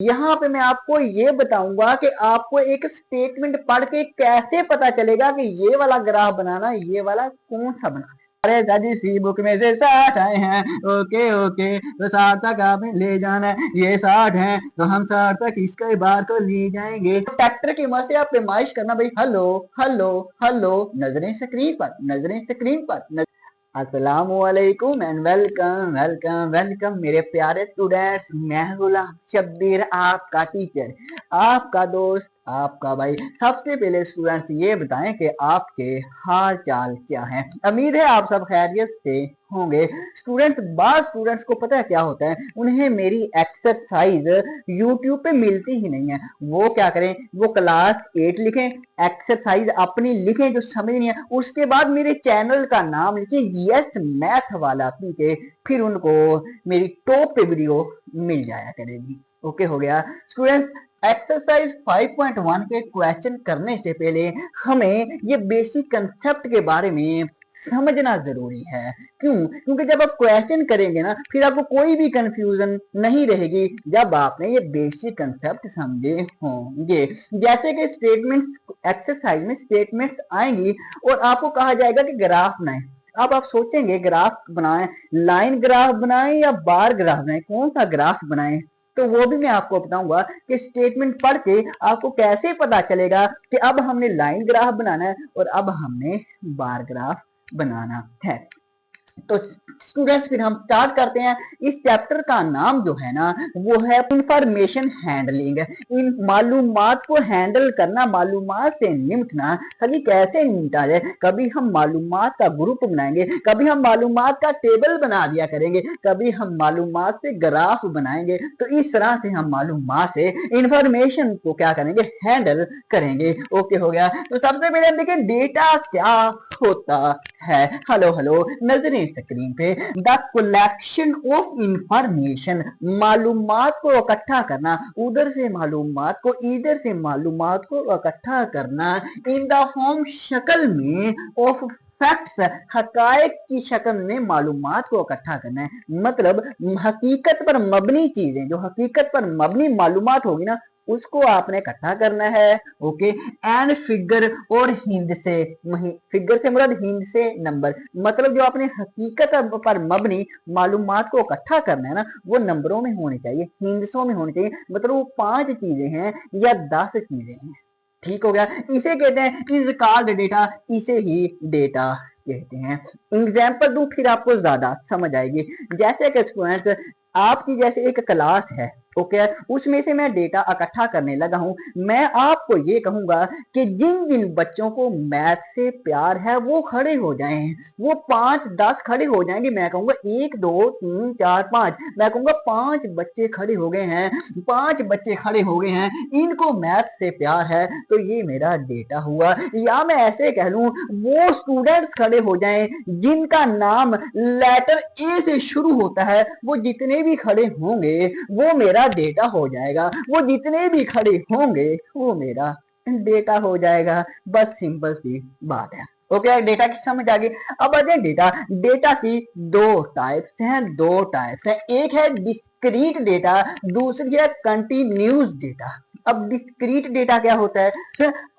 यहाँ पे मैं आपको ये बताऊंगा कि आपको एक स्टेटमेंट पढ़ के कैसे पता चलेगा कि ये वाला ग्राफ बनाना, ये वाला कौन सा बनाना। अरे दादी सी बुक में से 60 आए हैं, ओके ओके, तो 60 तक आपने ले जाना है, ये 60 हैं तो हम 60 तक इसके बार तो ले जाएंगे। ट्रैक्टर की मदद से आप पेमाइश करना भाई। हेलो हेलो हेलो, नजरें स्क्रीन पर, नजरें स्क्रीन पर। अस्सलामुअलैकुम एंड वेलकम वेलकम वेलकम मेरे प्यारे स्टूडेंट्स। मैं गुलाम शब्बीर, आपका टीचर, आपका दोस्त, आपका भाई। सबसे पहले स्टूडेंट्स ये बताएं कि आपके हाल चाल क्या है। उम्मीद है आप सब खैरियत से होंगे। स्टूडेंट्स, बाद स्टूडेंट्स को पता है क्या होता है, उन्हें मेरी एक्सरसाइज यूट्यूब पे मिलती ही नहीं है। वो क्या करें, वो क्लास 8 लिखें, एक्सरसाइज अपनी लिखें जो समझ नहीं है, उसके बाद मेरे चैनल का नाम लिखें जीएस मैथ वाला, ठीक है, फिर उनको मेरी टॉप पे वीडियो मिल जाया करेगी। ओके, हो गया स्टूडेंट्स। एक्सरसाइज 5.1 के क्वेश्चन करने से पहले हमें ये बेसिक कंसेप्ट के बारे में समझना जरूरी है। क्यों? क्योंकि जब आप क्वेश्चन करेंगे ना, फिर आपको कोई भी कंफ्यूजन नहीं रहेगी जब आपने ये बेसिक कंसेप्ट समझे होंगे। जैसे कि स्टेटमेंट्स, एक्सरसाइज में स्टेटमेंट्स आएंगी और आपको कहा जाएगा कि ग्राफ बनाएं। अब आप सोचेंगे ग्राफ बनाएं, लाइन ग्राफ बनाएं या बार ग्राफ बनाएं, कौन सा ग्राफ बनाएं? तो वो भी मैं आपको बताऊंगा कि स्टेटमेंट पढ़ के आपको कैसे पता चलेगा कि अब हमने लाइन ग्राफ बनाना है और अब हमने बार ग्राफ बनाना है। तो स्टूडेंट्स, फिर हम स्टार्ट करते हैं। इस चैप्टर का नाम जो है ना, वो है इंफॉर्मेशन हैंडलिंग। इन मालूमात को हैंडल करना, मालूमात से निपटना। कभी कैसे निपटा जाए, कभी हम मालूमात का ग्रुप बनाएंगे, कभी हम मालूमात का टेबल बना दिया करेंगे, कभी हम मालूमात से ग्राफ बनाएंगे। तो इस तरह से हम मालूमात से इंफॉर्मेशन को क्या करेंगे, हैंडल करेंगे। ओके, हो गया। तो सबसे पहले हम देखें डेटा क्या होता है। हेलो हेलो, नजरें स्क्रीन पे। द कलेक्शन ऑफ इंफॉर्मेशन, मालूमात को इकट्ठा करना, उधर से मालूमात को, इधर से मालूमात को इकट्ठा करना, इन द फॉर्म, शक्ल में, ऑफ फैक्ट्स, हकायक की शक्ल में मालूमात को इकट्ठा करना है। मतलब हकीकत पर मबनी चीजें, जो हकीकत पर मबनी मालूमात होगी ना, उसको आपने इकट्ठा करना है। ओके, एंड फिगर, और हिंद से, फिगर से मुराद हिंद से नंबर, मतलब जो आपने हकीकत पर मबनी मालूमात को इकट्ठा करना है ना, वो नंबरों में होने चाहिए, हिंदसों में होने चाहिए। मतलब वो 5 चीजें हैं या 10 चीजें हैं। ठीक हो गया। इसे कहते हैं इज कॉल्ड डेटा, इसे ही डेटा कहते हैं। एग्जाम्पल दूं फिर आपको ज्यादा समझ आएगी। जैसे कि स्टूडेंट्स, आपकी जैसे एक क्लास है, ओके, उसमें से मैं डेटा इकट्ठा करने लगा हूं। मैं आपको ये कहूंगा कि जिन जिन बच्चों को मैथ से प्यार है वो खड़े हो जाएं, वो 5-10 खड़े हो जाएंगे। मैं कहूंगा 1 2 3 4 5, मैं कहूंगा 5 बच्चे खड़े हो गए हैं, 5 बच्चे खड़े हो गए हैं, इनको मैथ से प्यार है, तो ये मेरा डेटा हुआ। या मैं ऐसे कह लूं, वो स्टूडेंट्स खड़े हो जाएं जिनका नाम लेटर ए से शुरू होता है, वो जितने भी खड़े होंगे वो मेरा डेटा हो जाएगा। वो जितने भी खड़े होंगे वो मेरा डेटा हो जाएगा। बस सिंपल सी बात है। ओके, डेटा की समझ आ गई। अब आ जाए डेटा। डेटा की 2 टाइप्स हैं, 2 टाइप्स हैं। एक है डिस्क्रीट डेटा, दूसरी है कंटिन्यूस डेटा। अब डिस्क्रीट डेटा क्या होता है,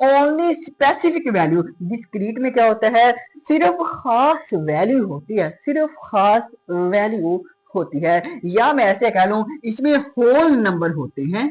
ओनली स्पेसिफिक वैल्यू। डिस्क्रीट में क्या होता है, सिर्फ खास वैल्यू होती है, सिर्फ खास वैल्यू होती है। या मैं ऐसे कह लूं, इसमें होल नंबर होते हैं,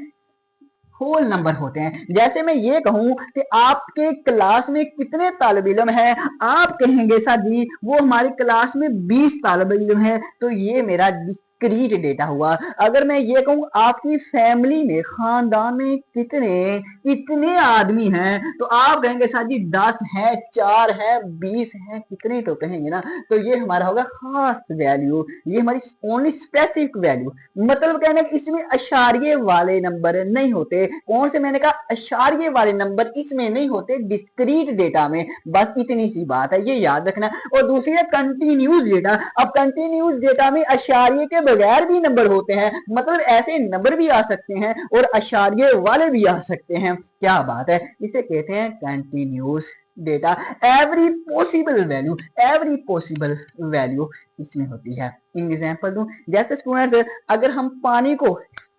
होल नंबर होते हैं। जैसे मैं ये कहूं कि आपके क्लास में कितने तालिब इल्म हैं, आप कहेंगे सर जी वो हमारी क्लास में 20 तालिब इल्म हैं, तो ये मेरा डिस्क्रीट डेटा हुआ। अगर मैं ये कहूं आपकी फैमिली में, खानदान में कितने आदमी हैं, तो आप कहेंगे सर जी 10 है, 4 है, 20 है, कितने तो कहेंगे ना, तो ये हमारा होगा खास वैल्यू, ये हमारी ओनली स्पेसिफिक वैल्यू। मतलब कहने इसमें अशारिये वाले नंबर नहीं होते। कौन से, मैंने कहा अशारिये वाले नंबर इसमें नहीं होते डिस्क्रीट डेटा में। बस इतनी सी बात है, ये याद रखना। और दूसरी है कंटिन्यूस डेटा। अब कंटिन्यूस डेटा में अशारिये के बगैर भी नंबर होते हैं, मतलब ऐसे नंबर भी आ सकते हैं और अशारिये वाले भी आ सकते हैं। क्या बात है, इसे कहते हैं continuous data. Every possible value, every possible value इसमें होती है। एग्जाम्पल दूं, जैसे स्टूडेंट्स, अगर हम पानी को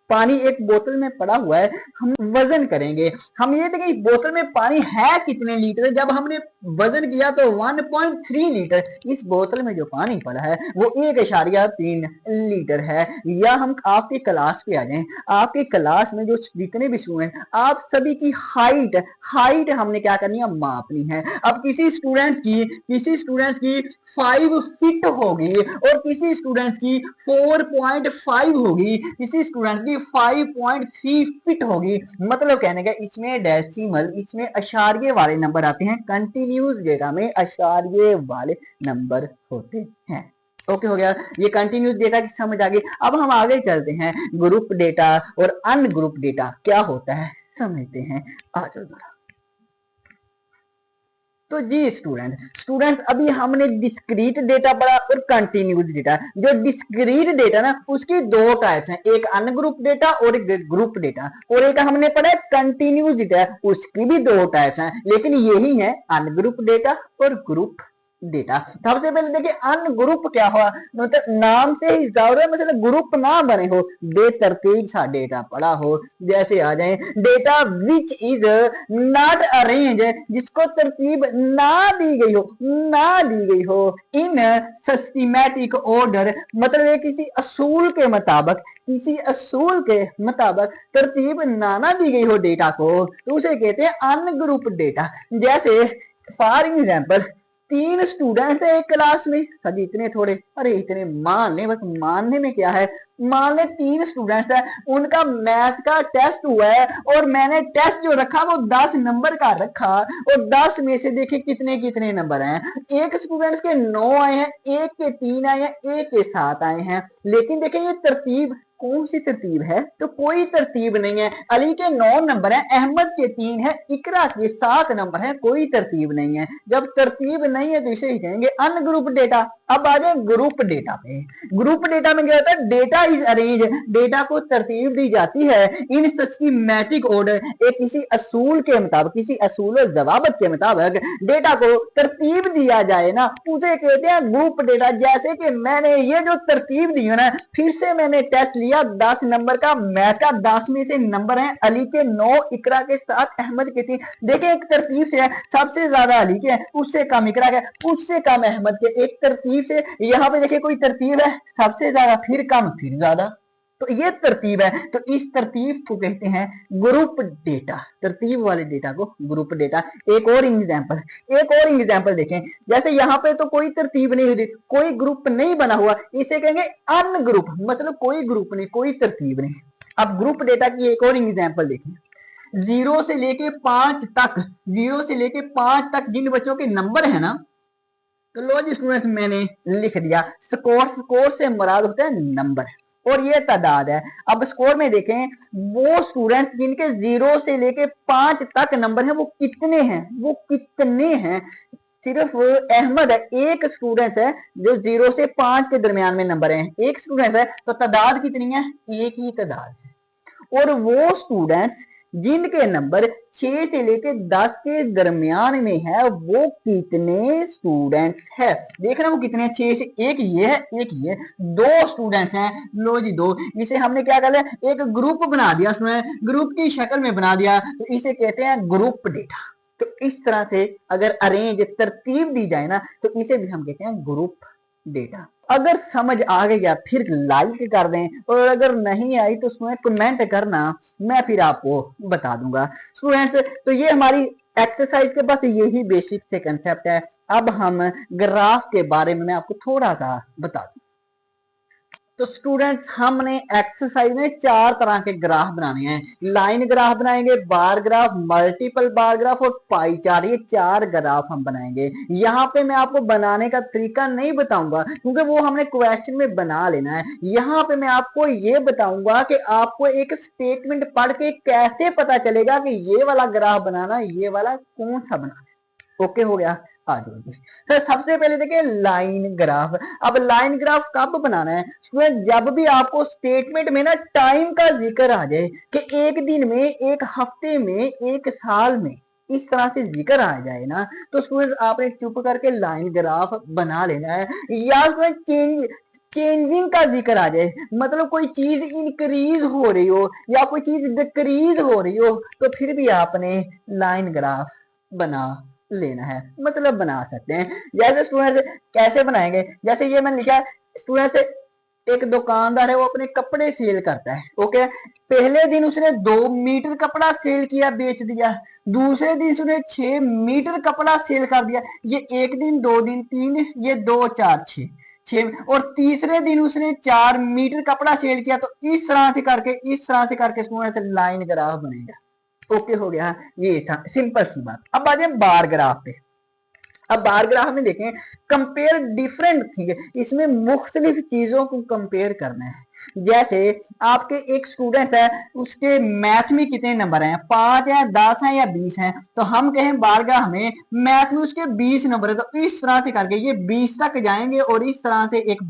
पानी एक बोतल में पड़ा हुआ है, हम वजन करेंगे, हम ये देखें बोतल में पानी है कितने लीटर, जब हमने वजन किया तो 1.3 लीटर। इस बोतल में जो पानी पड़ा है वो 1.3 लीटर है। या हम आपके क्लास पे आ जाएं, आपके क्लास में जो जितने भी स्टूडेंट, आप सभी की हाइट हमने क्या करनी है, मापनी है। अब किसी स्टूडेंट की 5 फीट होगी और किसी स्टूडेंट की 4.5 होगी, किसी स्टूडेंट की 5.3 फीट होगी। मतलब कहने का इसमें डेसिमल, इसमें अशारिये वाले नंबर आते हैं, कंटिन्यूस डेटा में अशारिये वाले नंबर होते हैं। ओके हो गया, ये कंटिन्यूस डेटा की समझ आ गई। अब हम आगे चलते हैं, ग्रुप डेटा और अनग्रुप डेटा क्या होता है समझते हैं। आ जाओ जरा। तो जी स्टूडेंट्स अभी हमने डिस्क्रीट डेटा पढ़ा और कंटिन्यूस डेटा। जो डिस्क्रीट डेटा ना उसकी दो टाइप्स हैं, एक अनग्रुप डेटा और एक ग्रुप डेटा, और एक हमने पढ़ा कंटिन्यूस डेटा, उसकी भी दो टाइप्स हैं, लेकिन यही है अनग्रुप डेटा और ग्रुप डेटा। सबसे पहले देखिए अनग्रुप क्या हुआ, मतलब नाम से ही जाहिर मतलब ग्रुप ना बने हो, बेतरतीब सा डेटा पड़ा हो। जैसे आ जाए data which is not arrange, जिसको तरतीब ना दी गई हो इन सिस्टमैटिक ऑर्डर, मतलब ये किसी असूल के मुताबिक तरतीब ना दी गई हो डेटा को, तो उसे कहते हैं अनग्रुप डेटा। जैसे फॉर एग्जाम्पल 3 स्टूडेंट्स है एक क्लास में, सभी इतने थोड़े, अरे इतने मान ले, बस मानने में क्या है, मान ले 3 स्टूडेंट्स है, उनका मैथ का टेस्ट हुआ है और मैंने टेस्ट जो रखा वो 10 नंबर का रखा, और 10 में से देखिए कितने कितने नंबर हैं। एक स्टूडेंट्स के 9 आए हैं, एक के 3 आए हैं, एक के 7 आए हैं। लेकिन देखिए ये तरतीब कौन सी तरतीब है, तो कोई तरतीब नहीं है। अली के 9 नंबर है, अहमद के 3 है, इकरा के 7 नंबर है, कोई तरतीब नहीं है। जब तरतीब नहीं है तो इसे ही कहेंगे अनग्रुप डेटा। अब आ जाए ग्रुप डेटा पे। ग्रुप डेटा में क्या होता है, डेटा इज अरेंज, डेटा को तरतीब दी जाती है इन सिस्टमैटिक ऑर्डर, एक किसी असूल के मुताबिक, किसी असूल और जवाबत के मुताबिक डेटा को तरतीब दिया जाए ना, उसे कहते हैं ग्रुप डेटा। जैसे कि मैंने ये जो तरतीब दी है ना, फिर से मैंने टेस्ट लिया 10 नंबर का मैथ का, 10 में से नंबर है अली के 9, इकरा के 7, अहमद के 3। देखिए एक तरतीब से है, सबसे ज्यादा अली के, उससे कम इकरा के, उससे कम अहमद के, एक तरतीब से। यहाँ पे देखिए कोई तरतीब है, सबसे ज्यादा फिर कम फिर ज्यादा, तो ये तरतीब है। तो इस तरतीब को कहते हैं ग्रुप डेटा, तरतीब वाले डेटा को ग्रुप डेटा। एक और एग्जांपल देखें, जैसे यहाँ पे तो कोई तरतीब नहीं हुई, कोई ग्रुप नहीं बना हुआ, इसे कहेंगे अनग्रुप, मतलब कोई ग्रुप नहीं, कोई तरतीब नहीं। अब ग्रुप डेटा की एक और एग्जांपल देखें, 0 से लेके 5 तक जिन बच्चों के नंबर है ना, तो लो जी स्टूडेंट्स मैंने लिख दिया स्कोर से मुराद होता है नंबर, और ये तादाद है। अब स्कोर में देखें वो स्टूडेंट्स जिनके 0 से लेके 5 तक नंबर है वो कितने हैं। सिर्फ अहमद है, एक स्टूडेंट है जो 0 से 5 के दरमियान में नंबर है, एक स्टूडेंट है, तो तादाद कितनी है, एक ही तादाद है। और वो स्टूडेंट्स जिनके नंबर 6 से लेके 10 के दरमियान में है वो कितने स्टूडेंट्स है, देखना वो कितने हैं, 6 से, एक ये है, एक ये, 2 स्टूडेंट्स हैं, लो जी 2। इसे हमने क्या कर लिया, एक ग्रुप बना दिया, ग्रुप की शक्ल में बना दिया, तो इसे कहते हैं ग्रुप डेटा। तो इस तरह से अगर अरेंज तरतीब दी जाए ना, तो इसे भी हम कहते हैं ग्रुप डेटा। अगर समझ आ गया फिर लाइक कर दें, और अगर नहीं आई तो उसमें कमेंट करना, मैं फिर आपको बता दूंगा। स्टूडेंट्स तो ये हमारी एक्सरसाइज के बस यही बेसिक से कंसेप्ट है। अब हम ग्राफ के बारे में मैं आपको थोड़ा सा बता दूं। तो स्टूडेंट्स हमने एक्सरसाइज में 4 तरह के ग्राफ बनाने हैं, लाइन ग्राफ बनाएंगे, bar graph, multiple bar graph और पाई चार्ट, ये 4 ग्राफ हम बनाएंगे। यहाँ पे मैं आपको बनाने का तरीका नहीं बताऊंगा क्योंकि वो हमने क्वेश्चन में बना लेना है। यहाँ पे मैं आपको ये बताऊंगा कि आपको एक स्टेटमेंट पढ़ के कैसे पता चलेगा कि ये वाला ग्राफ बनाना, ये वाला कौन सा बनाना। ओके हो गया, आ जाओ। तो सबसे पहले देखिए लाइन ग्राफ। अब लाइन ग्राफ कब बनाना है, जब भी आपको स्टेटमेंट में ना टाइम का जिक्र आ जाए कि एक दिन में, एक हफ्ते में, एक साल में, इस तरह से जिक्र आ जाए ना, तो स्टूडेंट्स आपने चुप करके लाइन ग्राफ बना लेना है। या चेंज चेंजिंग का जिक्र आ जाए, मतलब कोई चीज इंक्रीज हो रही हो या कोई चीज डिक्रीज हो रही हो, तो फिर भी आपने लाइन ग्राफ बना लेना है, मतलब बना सकते हैं। जैसे स्टूडेंट कैसे बनाएंगे, जैसे ये मैंने लिखा स्टूडेंट, एक दुकानदार है वो अपने कपड़े सेल करता है, ओके। पहले दिन उसने 2 मीटर कपड़ा सेल किया, बेच दिया। दूसरे दिन उसने 6 मीटर कपड़ा सेल कर दिया। ये 1 दिन, 2 दिन, 3, ये 2 4 6 और तीसरे दिन उसने 4 मीटर कपड़ा सेल किया। तो इस तरह से करके स्टूडेंट लाइन ग्राफ बनेगा। ओके हो गया, ये था सिंपल सी बात। अब आ जाए बार ग्राफ पे। अब बार ग्राफ में देखें कंपेयर डिफरेंट थिंग, इसमें मुख्तलिफ चीजों को कंपेयर करना है। जैसे आपके एक स्टूडेंट है, उसके मैथ में कितने नंबर हैं, 5 है, 10 है या 20 है, तो हम कहें बार ग्राफ में मैथ में उसके 20 नंबर है, तो इस तरह से करके ये 20 तक जाएंगे और इस तरह से एक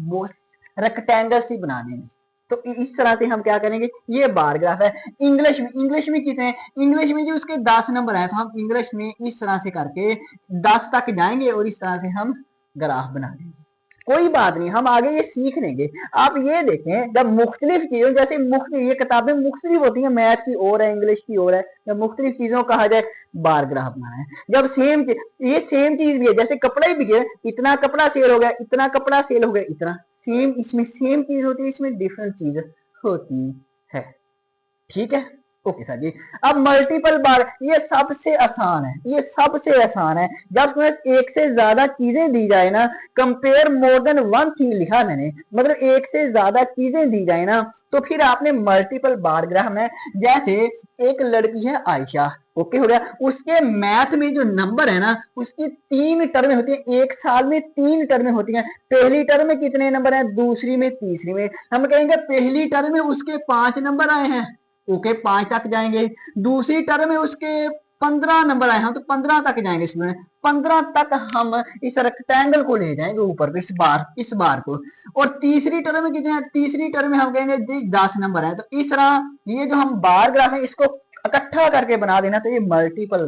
रेक्टेंगल सी बना देंगे। तो इस तरह से हम क्या करेंगे, ये बार ग्राफ है। इंग्लिश में कितने, इंग्लिश में जो उसके 10 नंबर है, तो हम इंग्लिश में इस तरह से करके 10 तक जाएंगे और इस तरह से हम ग्राफ बना देंगे। कोई बात नहीं, हम आगे ये सीख लेंगे। आप ये देखें, जब मुख्तलिफ चीजों, जैसे मुख्तलिफ ये किताबें मुख्तलिफ होती हैं, मैथ की और है, इंग्लिश की और है, जब मुख्तलिफ चीजों कहा जाए बार ग्राफ बनाना है। जब ये सेम चीज भी है, जैसे कपड़ा ही बिके, इतना कपड़ा सेल हो गया, इतना कपड़ा सेल हो गया, इतना सेम, इसमें सेम चीज होती है, इसमें डिफरेंट चीज होती है। ठीक है, ओके सर जी। अब मल्टीपल बार, ये सबसे आसान है, ये सबसे आसान है। जब तुम्हें एक से ज्यादा चीजें दी जाए ना, compare more than one thing लिखा मैंने, मतलब एक से ज्यादा चीजें दी जाए ना, तो फिर आपने मल्टीपल बार ग्राफ में, जैसे एक लड़की है आयशा, ओके हो गया, उसके मैथ में जो नंबर है ना, उसकी 3 टर्में होती है, एक साल में 3 टर्में होती हैं। पहली टर्म में कितने नंबर हैं, दूसरी में, तीसरी में। हम कहेंगे पहली टर्म में उसके 5 नंबर आए हैं, ओके 5 तक जाएंगे। दूसरी टर्म में उसके 15 नंबर आए हैं, तो 15 तक जाएंगे। इसमें 15 तक हम इस रेक्टेंगल को ले जाएंगे ऊपर पे, इस बार को। और तीसरी टर्म में कितने हैं, तीसरी टर्म में हम कहेंगे 10 नंबर है। तो इस तरह ये जो हम बार ग्राफ है, इसको इकट्ठा करके बना देना, तो ये मल्टीपल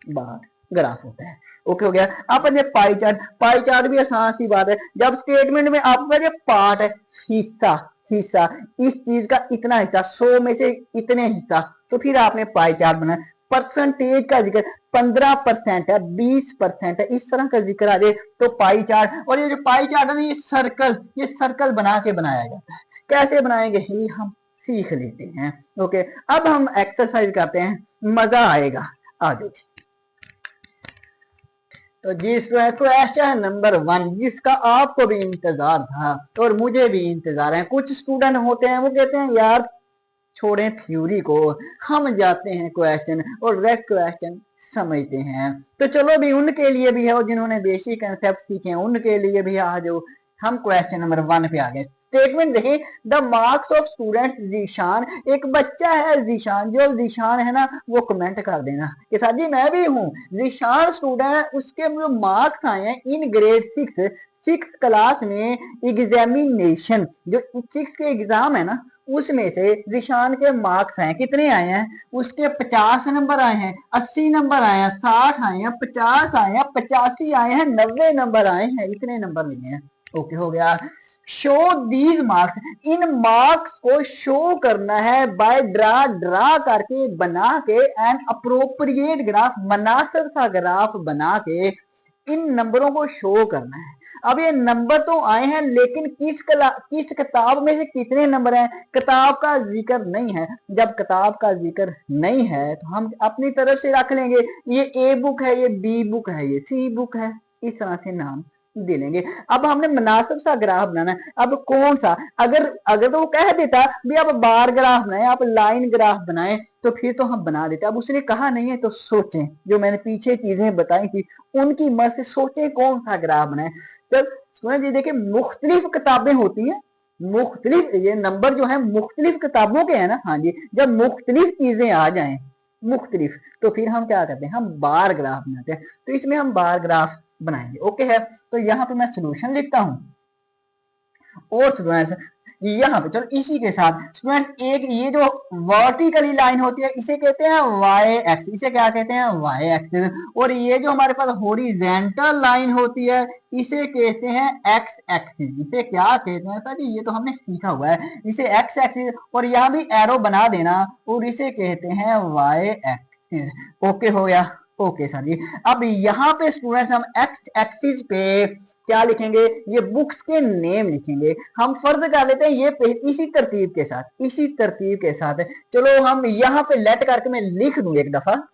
बार ग्राफ होता है। ओके हो गया। अब पाई चार्ट भी आसान सी बात है। जब स्टेटमेंट में आपका पार्ट है, हिस्सा, इस चीज का इतना हिस्सा, 100 में से इतने हिस्सा, तो फिर आपने पाई चार्ट बनाया। परसेंटेज का जिक्र 15% है, 20% है, इस तरह का जिक्र आ जाए तो पाई चार्ट। और ये जो पाई चार्ट है ना, ये सर्कल बना के बनाया जाता है। कैसे बनाएंगे ये हम सीख लेते हैं। ओके, अब हम एक्सरसाइज करते हैं, मजा आएगा आगे। तो जिस क्वेश्चन नंबर 1, जिसका आपको भी इंतजार था और मुझे भी इंतजार है। कुछ स्टूडेंट होते हैं वो कहते हैं यार छोड़ें थ्योरी को, हम जाते हैं क्वेश्चन और डायरेक्ट क्वेश्चन समझते हैं। तो चलो भी उनके लिए भी है, और जिन्होंने बेसिक कंसेप्ट सीखे हैं उनके लिए भी आज हम क्वेश्चन नंबर 1 पे आ गए। स्टेटमेंट देखिए, the marks of student Zeeshan, एक बच्चा है जीशान, जो जीशान है ना वो कमेंट कर देना कि सर जी मैं भी हूँ जीशान स्टूडेंट। उसके जो मार्क्स आए हैं इन ग्रेड 6 क्लास में एग्जामिनेशन, जो 6 के एग्जाम है ना, उसमें से जीशान के मार्क्स हैं, कितने आए हैं, उसके 50 नंबर आए हैं, 80 नंबर आए हैं, 60 आए हैं, 50 आए हैं, 85 आए हैं, 90 नंबर आए हैं, इतने नंबर लिए हैं। ओके हो गया। Show these marks, in marks को शो करना है बाय ड्रा करके, बना के एन अप्रोप्रिएट ग्राफ, मुनासिब सा ग्राफ बना के इन नंबरों को शो करना है। अब ये नंबर तो आए हैं, लेकिन किस किताब में से कितने नंबर हैं, किताब का जिक्र नहीं है। जब किताब का जिक्र नहीं है तो हम अपनी तरफ से रख लेंगे, ये ए बुक है, ये बी बुक है, ये सी बुक है, इस तरह से नाम दे लेंगे। अब हमने मुनासिब सा ग्राफ बनाना है। अब कौन सा, अगर तो वो कह देता भी आप बार ग्राफ बनाए, आप लाइन ग्राफ बनाए, तो फिर तो हम बना देते। अब उसने कहा नहीं है तो सोचें, जो मैंने पीछे चीजें बताई थी उनकी मदद से सोचें कौन सा ग्राफ बनाए। जब ये देखिए मुख्तलिफ किताबें होती हैं, मुख्तलिफ ये नंबर जो है मुख्तलिफ किताबों के हैं ना, हाँ जी, जब मुख्तलिफ चीजें आ जाएं मुख्तलिफ, तो फिर हम क्या करते हैं, हम बार ग्राफ बनाते हैं। तो इसमें हम बार ग्राफ बनाएंगे। ओके है, तो यहाँ पे मैं सोल्यूशन लिखता हूं। और स्टूडेंट्स यहाँ पे चलो इसी के साथ स्टूडेंट्स एक ये जो वर्टिकली लाइन होती है इसे कहते हैं वाई एक्सिस, इसे क्या कहते हैं वाई एक्सिस। और ये जो हमारे पास हॉरिजॉन्टल लाइन होती है इसे कहते हैं एक्स एक्सिस। इसे क्या कहते हैं सर, ये तो हमने सीखा हुआ है, इसे एक्स एक्सिस, और यहाँ भी एरो बना देना, और इसे कहते हैं वाई एक्सिस। ओके हो गया, ओके सर जी। अब यहाँ पे स्टूडेंट्स हम एक्स एक्सिस पे क्या लिखेंगे, ये बुक्स के नेम लिखेंगे। हम फर्ज कर लेते हैं ये इसी तरतीब के साथ, इसी तरतीब के साथ। चलो हम यहाँ पे लेट करके मैं लिख दूं एक दफा।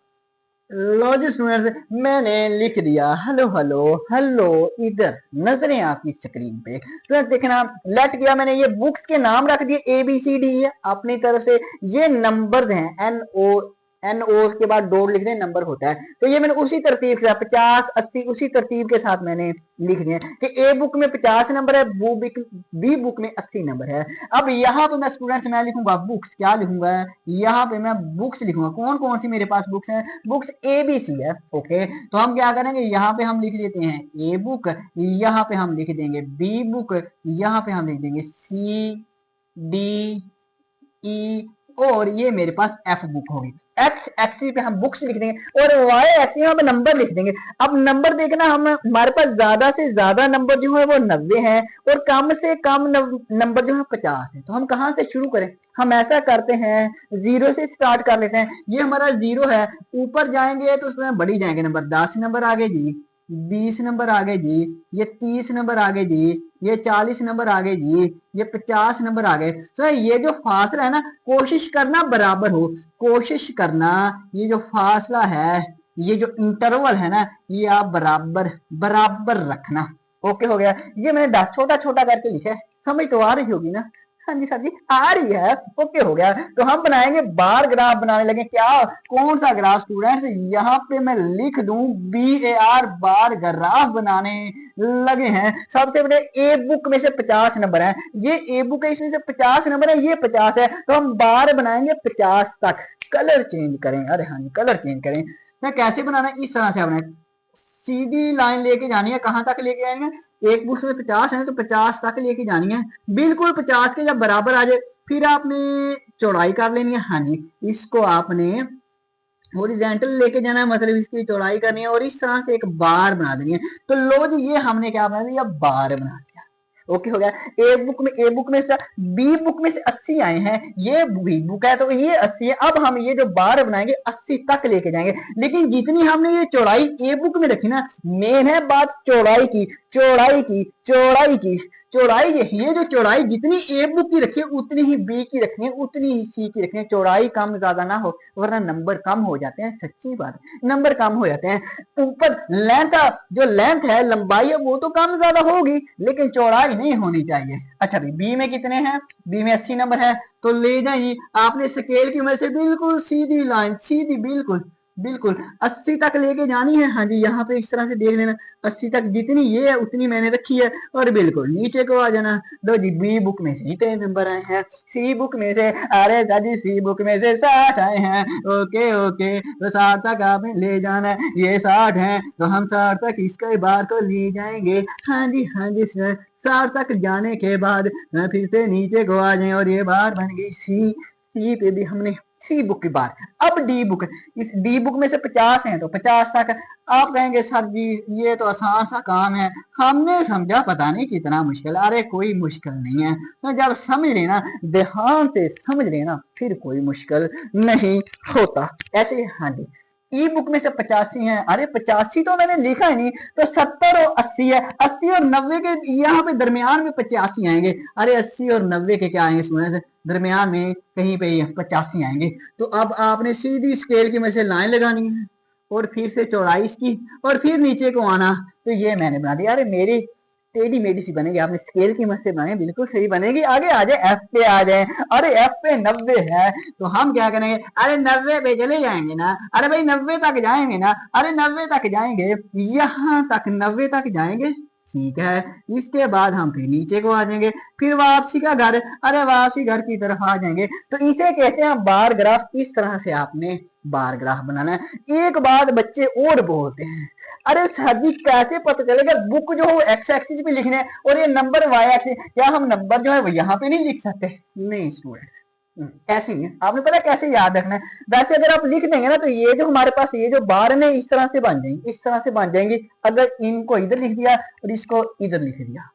लो जी स्टूडेंट्स, मैंने लिख दिया हेलो हेलो हेलो, इधर नजरें आपकी स्क्रीन पे। स्टूडेंट्स देखना, लेट किया मैंने, ये बुक्स के नाम रख दिए ABCD है अपनी तरफ से, ये नंबर्स हैं NO के बाद डॉट लिख दें, नंबर होता है। तो ये मैंने उसी तरतीब के साथ 50 80 उसी तरतीब के साथ मैंने लिख दिए कि A बुक में 50 नंबर है, B बुक में 80 नंबर है। अब यहाँ पे मैं स्टूडेंट्स मैं लिखूंगा बुक्स, क्या लिखूंगा, यहाँ पे मैं बुक्स लिखूंगा। कौन कौन सी मेरे पास बुक्स हैं, बुक्स ABC है। ओके, तो हम क्या करेंगे, यहाँ पे हम लिख देते हैं A बुक, यहाँ पे हम लिख देंगे B बुक, यहाँ पे हम लिख देंगे CDE, और ये मेरे पास F बुक होगी। एक्स एक्सिस पे हम बुक्स लिख देंगे और वाई एक्सिस पे नंबर लिख देंगे। अब नंबर देखना, हम हमारे पास ज्यादा से ज्यादा नंबर जो है वो 90 है, और कम से कम नंबर जो है 50 है। तो हम कहाँ से शुरू करें, हम ऐसा करते हैं 0 से स्टार्ट कर लेते हैं। ये हमारा 0 है, ऊपर जाएंगे तो उसमें बढ़ी जाएंगे नंबर, 10 नंबर आगे जी, 20 नंबर आगे जी, ये 30 नंबर आगे जी, ये 40 नंबर आगे जी, ये 50 नंबर आगे। तो ये जो फासला है ना, कोशिश करना बराबर हो, कोशिश करना ये जो फासला है, ये जो इंटरवल है ना, ये आप बराबर बराबर रखना। ओके हो गया, ये मैंने 10 छोटा छोटा करके लिखा है, समझ तो आ रही होगी ना। हाँ जी सर जी आ रही है, ओके हो गया। तो हम बनाएंगे बार ग्राफ बनाने लगे। क्या, कौन सा ग्राफ स्टूडेंट्स, यहाँ पे मैं लिख दूं BAR, बार ग्राफ बनाने लगे हैं। सबसे पहले ए बुक में से 50 नंबर है, ये ए बुक है, इसमें से 50 नंबर है, ये 50 है, तो हम बार बनाएंगे 50 तक। कलर चेंज करें, अरे हाँ कलर चेंज करें। मैं कैसे बनाना है, इस तरह से बनाए, सीधी लाइन लेके जानी है, कहां तक लेके जाएंगे, एक बुक में 50 है तो 50 तक लेके जानी है, बिल्कुल 50 के जब बराबर आ जाए फिर आपने चौड़ाई कर लेनी है। हाँ जी, इसको आपने हॉरिजॉन्टल लेके जाना है, मतलब इसकी चौड़ाई करनी है और इस तरह से एक बार बना देनी है। तो लो जी, ये हमने क्या बना दिया, बार बना दिया। ओके हो गया। ए बुक में से बी बुक में से 80 आए हैं, ये बी बुक है तो ये 80 है। अब हम ये जो बार बनाएंगे 80 तक लेके जाएंगे, लेकिन जितनी हमने ये चौड़ाई ए बुक में रखी ना, मेन है बात चौड़ाई की, चौड़ाई की, चौड़ाई की, चौड़ाई। ये जो चौड़ाई जितनी ए बुक की रखी है उतनी ही बी की रखनी है, उतनी ही सी की रखनी है। चौड़ाई कम ज्यादा ना हो वरना नंबर कम हो जाते हैं, सच्ची बात, नंबर कम हो जाते हैं। ऊपर लेंथ, जो लेंथ है, लंबाई है, वो तो कम ज्यादा होगी लेकिन चौड़ाई नहीं होनी चाहिए। अच्छा भाई, बी में कितने हैं, बी में 80 नंबर है, तो ले जाइए आपने स्केल की मदद से बिल्कुल सीधी लाइन, सीधी बिल्कुल बिल्कुल 80 तक लेके जानी है। हाँ जी, यहाँ पे इस तरह से देख लेना, 80 तक जितनी ये है उतनी मैंने रखी है, और बिल्कुल नीचे को आ जाना। दो जी, बी बुक में से इतने नंबर आए हैं, सी बुक में से, अरे दादी सी बुक में से 60 आए हैं। ओके ओके, तो 60 तक आपने ले जाना है, ये 60 है तो हम 60 तक इसके बार को ले जाएंगे। हाँ जी 60 तक जाने के बाद फिर से नीचे को आ जाए और ये बार बन गई सी पे भी हमने सी बुक की बार। अब डी बुक, इस डी बुक में से 50 हैं तो 50 तक। आप कहेंगे सर जी ये तो आसान सा काम है, हमने समझा पता नहीं कितना मुश्किल। अरे कोई मुश्किल नहीं है, तो जब समझ लेना, ध्यान से समझ लेना, फिर कोई मुश्किल नहीं होता। ऐसे हाँ जी, ई बुक में से 85 है, अरे 85 तो मैंने लिखा ही नहीं, तो 70 और 80 है, 80 और 90 के यहाँ पे दरमियान में 85 आएंगे। अरे 80 और 90 के क्या आएंगे, सुने दरमियान में कहीं पे 85 आएंगे। तो अब आपने सीधी स्केल की मदद से लाइन लगानी है और फिर से चौड़ाई इसकी, और फिर नीचे को आना। तो ये मैंने बना दिया। अरे मेरी टेढ़ी मेढ़ी सी बनेगी, आपने स्केल की मदद से बनाए बिल्कुल सही बनेगी। आगे आ जाए, एफ पे आ जाए, अरे एफ पे 90 है तो हम क्या करेंगे, अरे 90 पे चले जाएंगे ना, अरे भाई 90 तक जाएंगे ना, अरे 90 तक जाएंगे, यहाँ तक 90 तक जाएंगे, ठीक है। इसके बाद हम फिर नीचे को आ जाएंगे, फिर वापसी का घर, अरे वापसी घर की तरफ आ जाएंगे। तो इसे कहते हैं बार ग्राफ। इस तरह से आपने बार ग्राफ बनाना है। एक बात बच्चे और बोलते हैं, अरे सर जी कैसे पता चलेगा बुक जो है एक्स एक्सिस पे लिखना है और ये नंबर वाई एक्सिस, क्या हम नंबर जो है वो यहाँ पे नहीं लिख सकते? नहीं स्टूडेंट, ऐसे ही है। आपने पता कैसे याद रखना है? वैसे अगर आप लिख देंगे ना तो ये जो हमारे पास ये जो बार है इस तरह से बन जाएंगे, इस तरह से बन जाएंगी। अगर इनको इधर लिख दिया और इसको इधर लिख दिया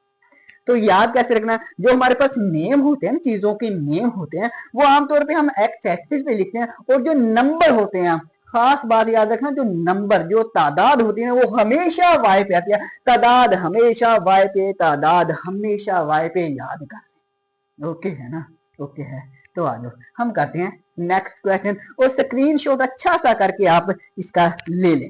तो याद कैसे रखना? जो हमारे पास नेम होते हैं, चीजों के नेम होते हैं, वो आमतौर पे हम एक्स एक्सिस पे लिखते हैं। और जो नंबर होते हैं, खास बात याद रखना, जो नंबर जो तादाद होती है वो हमेशा वाई पे आती है। तादाद हमेशा वाई पे, तादाद हमेशा वाई पे, याद कर। ओके है ना? ओके है। तो आ जाओ हम करते हैं नेक्स्ट क्वेश्चन, और स्क्रीनशॉट अच्छा सा करके आप इसका ले लें।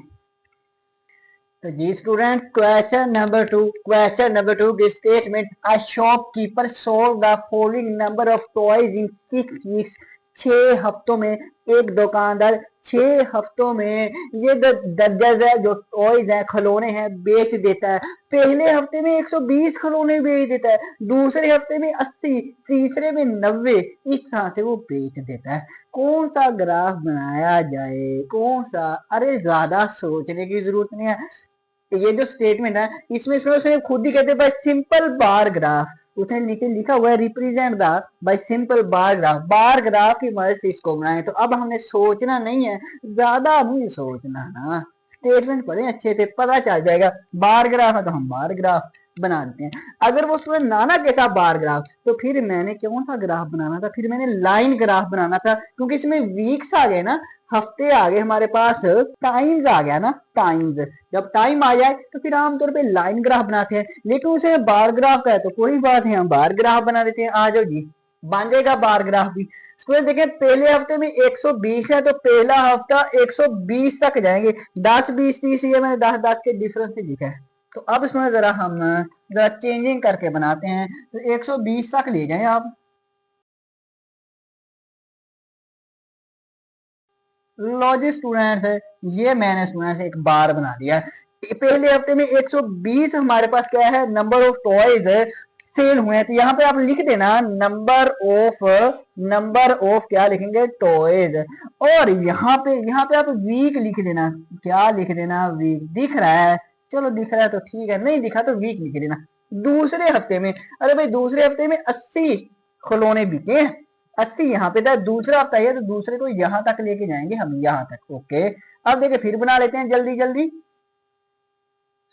तो जी स्टूडेंट, क्वेश्चन नंबर टू की statement, a shopkeeper sold the following number of toys in 6 weeks. 6 हफ्तों में एक दुकानदार 6 हफ्तों में ये दर्जन है जो टॉयज है, खिलौने हैं, बेच देता है। पहले हफ्ते में 120 खिलौने बेच देता है, दूसरे हफ्ते में 80, तीसरे में 90, इस तरह से वो बेच देता है। कौन सा ग्राफ बनाया जाए? कौन सा? अरे ज्यादा सोचने की जरूरत नहीं है। ये जो स्टेटमेंट है इसमें उसने खुद ही कहते हैं बाय सिंपल बार ग्राफ। उसने नीचे लिखा हुआ है represent the by simple bar graph. Bar graph की मदद से इसको बनाए। तो अब हमने सोचना नहीं है, ज्यादा नहीं सोचना ना, स्टेटमेंट पढ़े अच्छे से पता चल जाएगा। बार ग्राफ है तो हम बार ग्राफ बना देते हैं। अगर वो स्टूडेंट नाना कहता बार ग्राफ तो फिर मैंने कौन सा ग्राफ बनाना था? फिर मैंने लाइन ग्राफ बनाना था, क्योंकि इसमें वीक्स आ गए ना, हफ्ते आ गए हमारे पास, टाइम्स आ गया ना, टाइम्स। जब टाइम आ जाए तो फिर आमतौर पे लाइन ग्राफ बनाते हैं, लेकिन उसे बार ग्राफ का है तो कोई बात है, हम बार ग्राफ बना देते हैं। आ जाओ जी, बन जाएगा बार ग्राफ भी। स्टूडेंट देखें, पहले हफ्ते में 120 है तो पहला हफ्ता 120 तक जाएंगे। 10 20 30 ये मैंने 10 10 के डिफरेंस से लिखा है। तो अब इसमें जरा हम जरा चेंजिंग करके बनाते हैं। तो 120 तक ले जाए आप। लो जी स्टूडेंट है, ये मैंने स्टूडेंट एक बार बना दिया। पहले हफ्ते में 120 हमारे पास क्या है, नंबर ऑफ टॉयज सेल हुए हैं। तो यहाँ पे आप लिख देना नंबर ऑफ क्या लिखेंगे, टॉयज। और यहाँ पे आप वीक लिख देना। क्या लिख देना? वीक। दिख रहा है? चलो दिख रहा है तो ठीक है, नहीं दिखा तो वीक लिख देना। दूसरे हफ्ते में, अरे भाई दूसरे हफ्ते में 80 खिलौने बिके हैं। 80 यहाँ पे था, दूसरा हफ्ता है तो दूसरे को यहाँ तक लेके जाएंगे हम, यहाँ तक। ओके, अब देखिए फिर बना लेते हैं जल्दी जल्दी।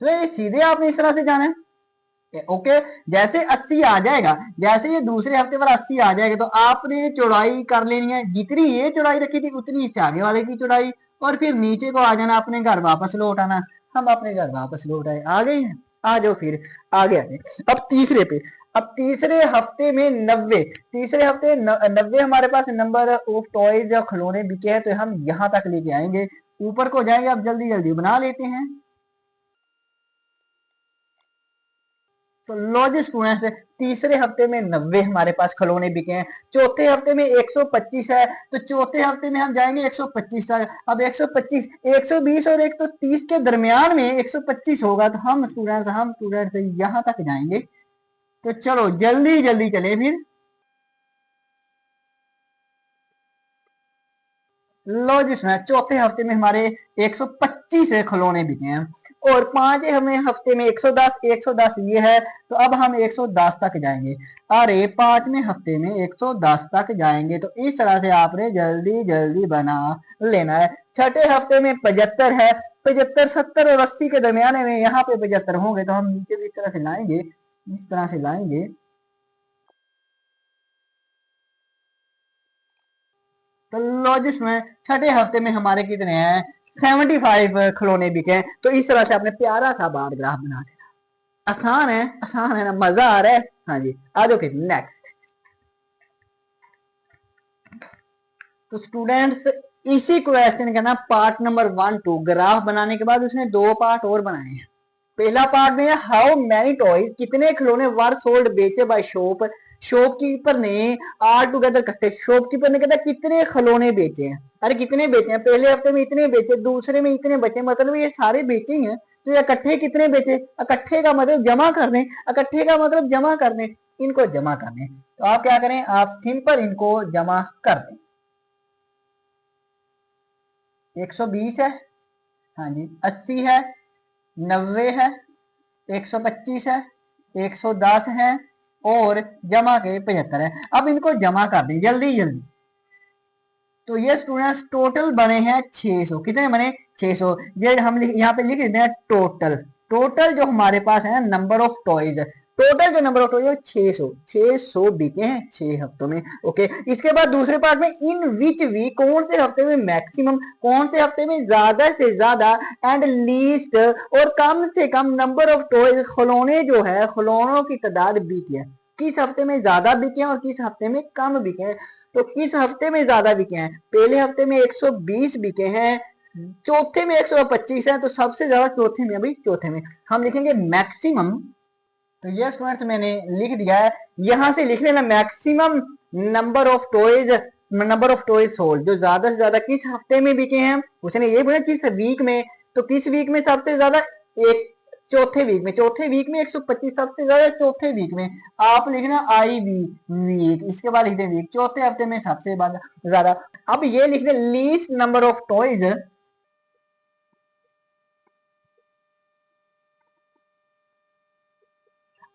तो ये सीधे आपने इस तरह से जाना है। ओके, जैसे 80 आ जाएगा, जैसे ये दूसरे हफ्ते पर 80 आ जाएगा तो आपने चौड़ाई कर लेनी है। जितनी ये चौड़ाई रखी थी उतनी इससे आगे वाले की चौड़ाई, और फिर नीचे को आ जाना, अपने घर वापस लौट आना। हम अपने घर वापस लौट आए, आ गए हैं। आ जाओ फिर आगे आगे। अब तीसरे पे, अब तीसरे हफ्ते में 90, तीसरे हफ्ते 90 हमारे पास नंबर ऑफ टॉयज या खिलौने बिके हैं, तो हम यहाँ तक लेके आएंगे। ऊपर को जाएंगे, अब जल्दी जल्दी बना लेते हैं। तो लो जी स्टूडेंट्स, तीसरे हफ्ते में 90 हमारे पास खिलौने बिके हैं। चौथे हफ्ते में 125 है, तो चौथे हफ्ते में हम जाएंगे 125 तक। अब 125, 120 और 130 के दरमियान में 125 होगा, तो हम स्टूडेंट्स यहाँ तक जाएंगे। तो चलो जल्दी जल्दी चले फिर। लो जी सुना, चौथे हफ्ते में हमारे 125 खिलौने बिके हैं, और पांचवें हमें हफ्ते में 110, 110 ये है, तो अब हम 110 तक जाएंगे। अरे पांचवें हफ्ते में 110 तक जाएंगे, तो इस तरह से आपने जल्दी जल्दी बना लेना है। छठे हफ्ते में 75 है, 75 70 और 80 के दरमियान में यहाँ पे 75 होंगे, तो हम नीचे भी इस तरह से लाएंगे, इस तरह से लाएंगे। तो लॉजिस्ट में छठे हफ्ते में हमारे कितने हैं, 75 खिलौने बिके हैं। तो इस तरह से आपने प्यारा सा बार ग्राफ बना लेना। आसान है ना, मजा आ रहा है? हाँ जी, आ जाओ फिर नेक्स्ट। तो स्टूडेंट्स, इसी क्वेश्चन का ना पार्ट नंबर 1 2 ग्राफ बनाने के बाद उसने 2 पार्ट और बनाए हैं। पहला पार्ट में हाउ मैनी टॉयज, कितने खिलौने वर सोल्ड बेचे बाय शॉपकीपर ने आर टुगेदर इकट्ठे। शॉपकीपर ने कहता कितने खिलौने बेचे हैं, अरे कितने बेचे हैं, पहले हफ्ते में इतने बेचे, दूसरे में इतने बचे, मतलब ये सारे बेचे ही हैं। तो ये इकट्ठे कितने बचे, इकट्ठे का मतलब जमा कर दें, इकट्ठे का मतलब जमा कर दें, इनको जमा कर दें। तो आप क्या करें, आप सिंपल इनको जमा कर दें। 120 है, हाँ जी, 80 है, 90 है, 125 है, 110 है और जमा के 75 है। अब इनको जमा कर दें जल्दी जल्दी। तो ये स्टूडेंट्स टोटल बने हैं 600। कितने बने, 600। ये हम यहाँ पे लिख देते हैं टोटल। टोटल जो हमारे पास है नंबर ऑफ टॉयज, टोटल जो नंबर ऑफ टॉयज है 600। 600 बिके हैं 6 हफ्तों में। ओके, इसके बाद दूसरे पार्ट में इन विच वीक, कौन से हफ्ते में मैक्सिमम, कौन से हफ्ते में ज्यादा से ज्यादा, एंड लीस्ट और कम से कम नंबर ऑफ टॉयज, खिलौने जो है खिलौनों की तादाद बिकी है। किस हफ्ते में ज्यादा बिके हैं और किस हफ्ते में कम बिके हैं। तो किस हफ्ते में ज्यादा बिके हैं, पहले हफ्ते में 120 बिके हैं, चौथे में 125 है, तो सबसे ज्यादा चौथे में, अभी चौथे में हम लिखेंगे मैक्सिमम। तो ये स्टूडेंट्स मैंने लिख दिया है, यहां से लिख लेना maximum number of toys, number of toys sold, जो ज्यादा से ज्यादा किस हफ्ते में बिके हैं। उसने ये बोला किस वीक में, तो किस वीक में सबसे ज्यादा, एक चौथे वीक में, चौथे वीक में 125 सबसे ज्यादा चौथे वीक में। आप लिखना आई वीक, इसके बाद लिख दे वीक, चौथे हफ्ते में सबसे ज्यादा। अब ये लिख दे लीस्ट नंबर ऑफ टॉयज,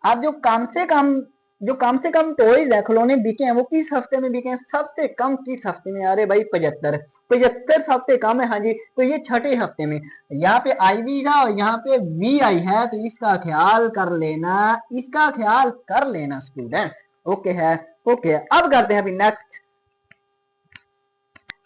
अब जो कम से कम टॉयज है, खिलौने बिके हैं, वो किस हफ्ते में बिके हैं, सबसे कम किस हफ्ते में, अरे भाई 75, 75 सबसे कम है, हाँ जी, तो ये छठे हफ्ते में। यहाँ पे आई वी था और यहाँ पे वी आई है, तो इसका ख्याल कर लेना, इसका ख्याल कर लेना स्टूडेंट। ओके है, ओके। अब करते हैं अभी नेक्स्ट।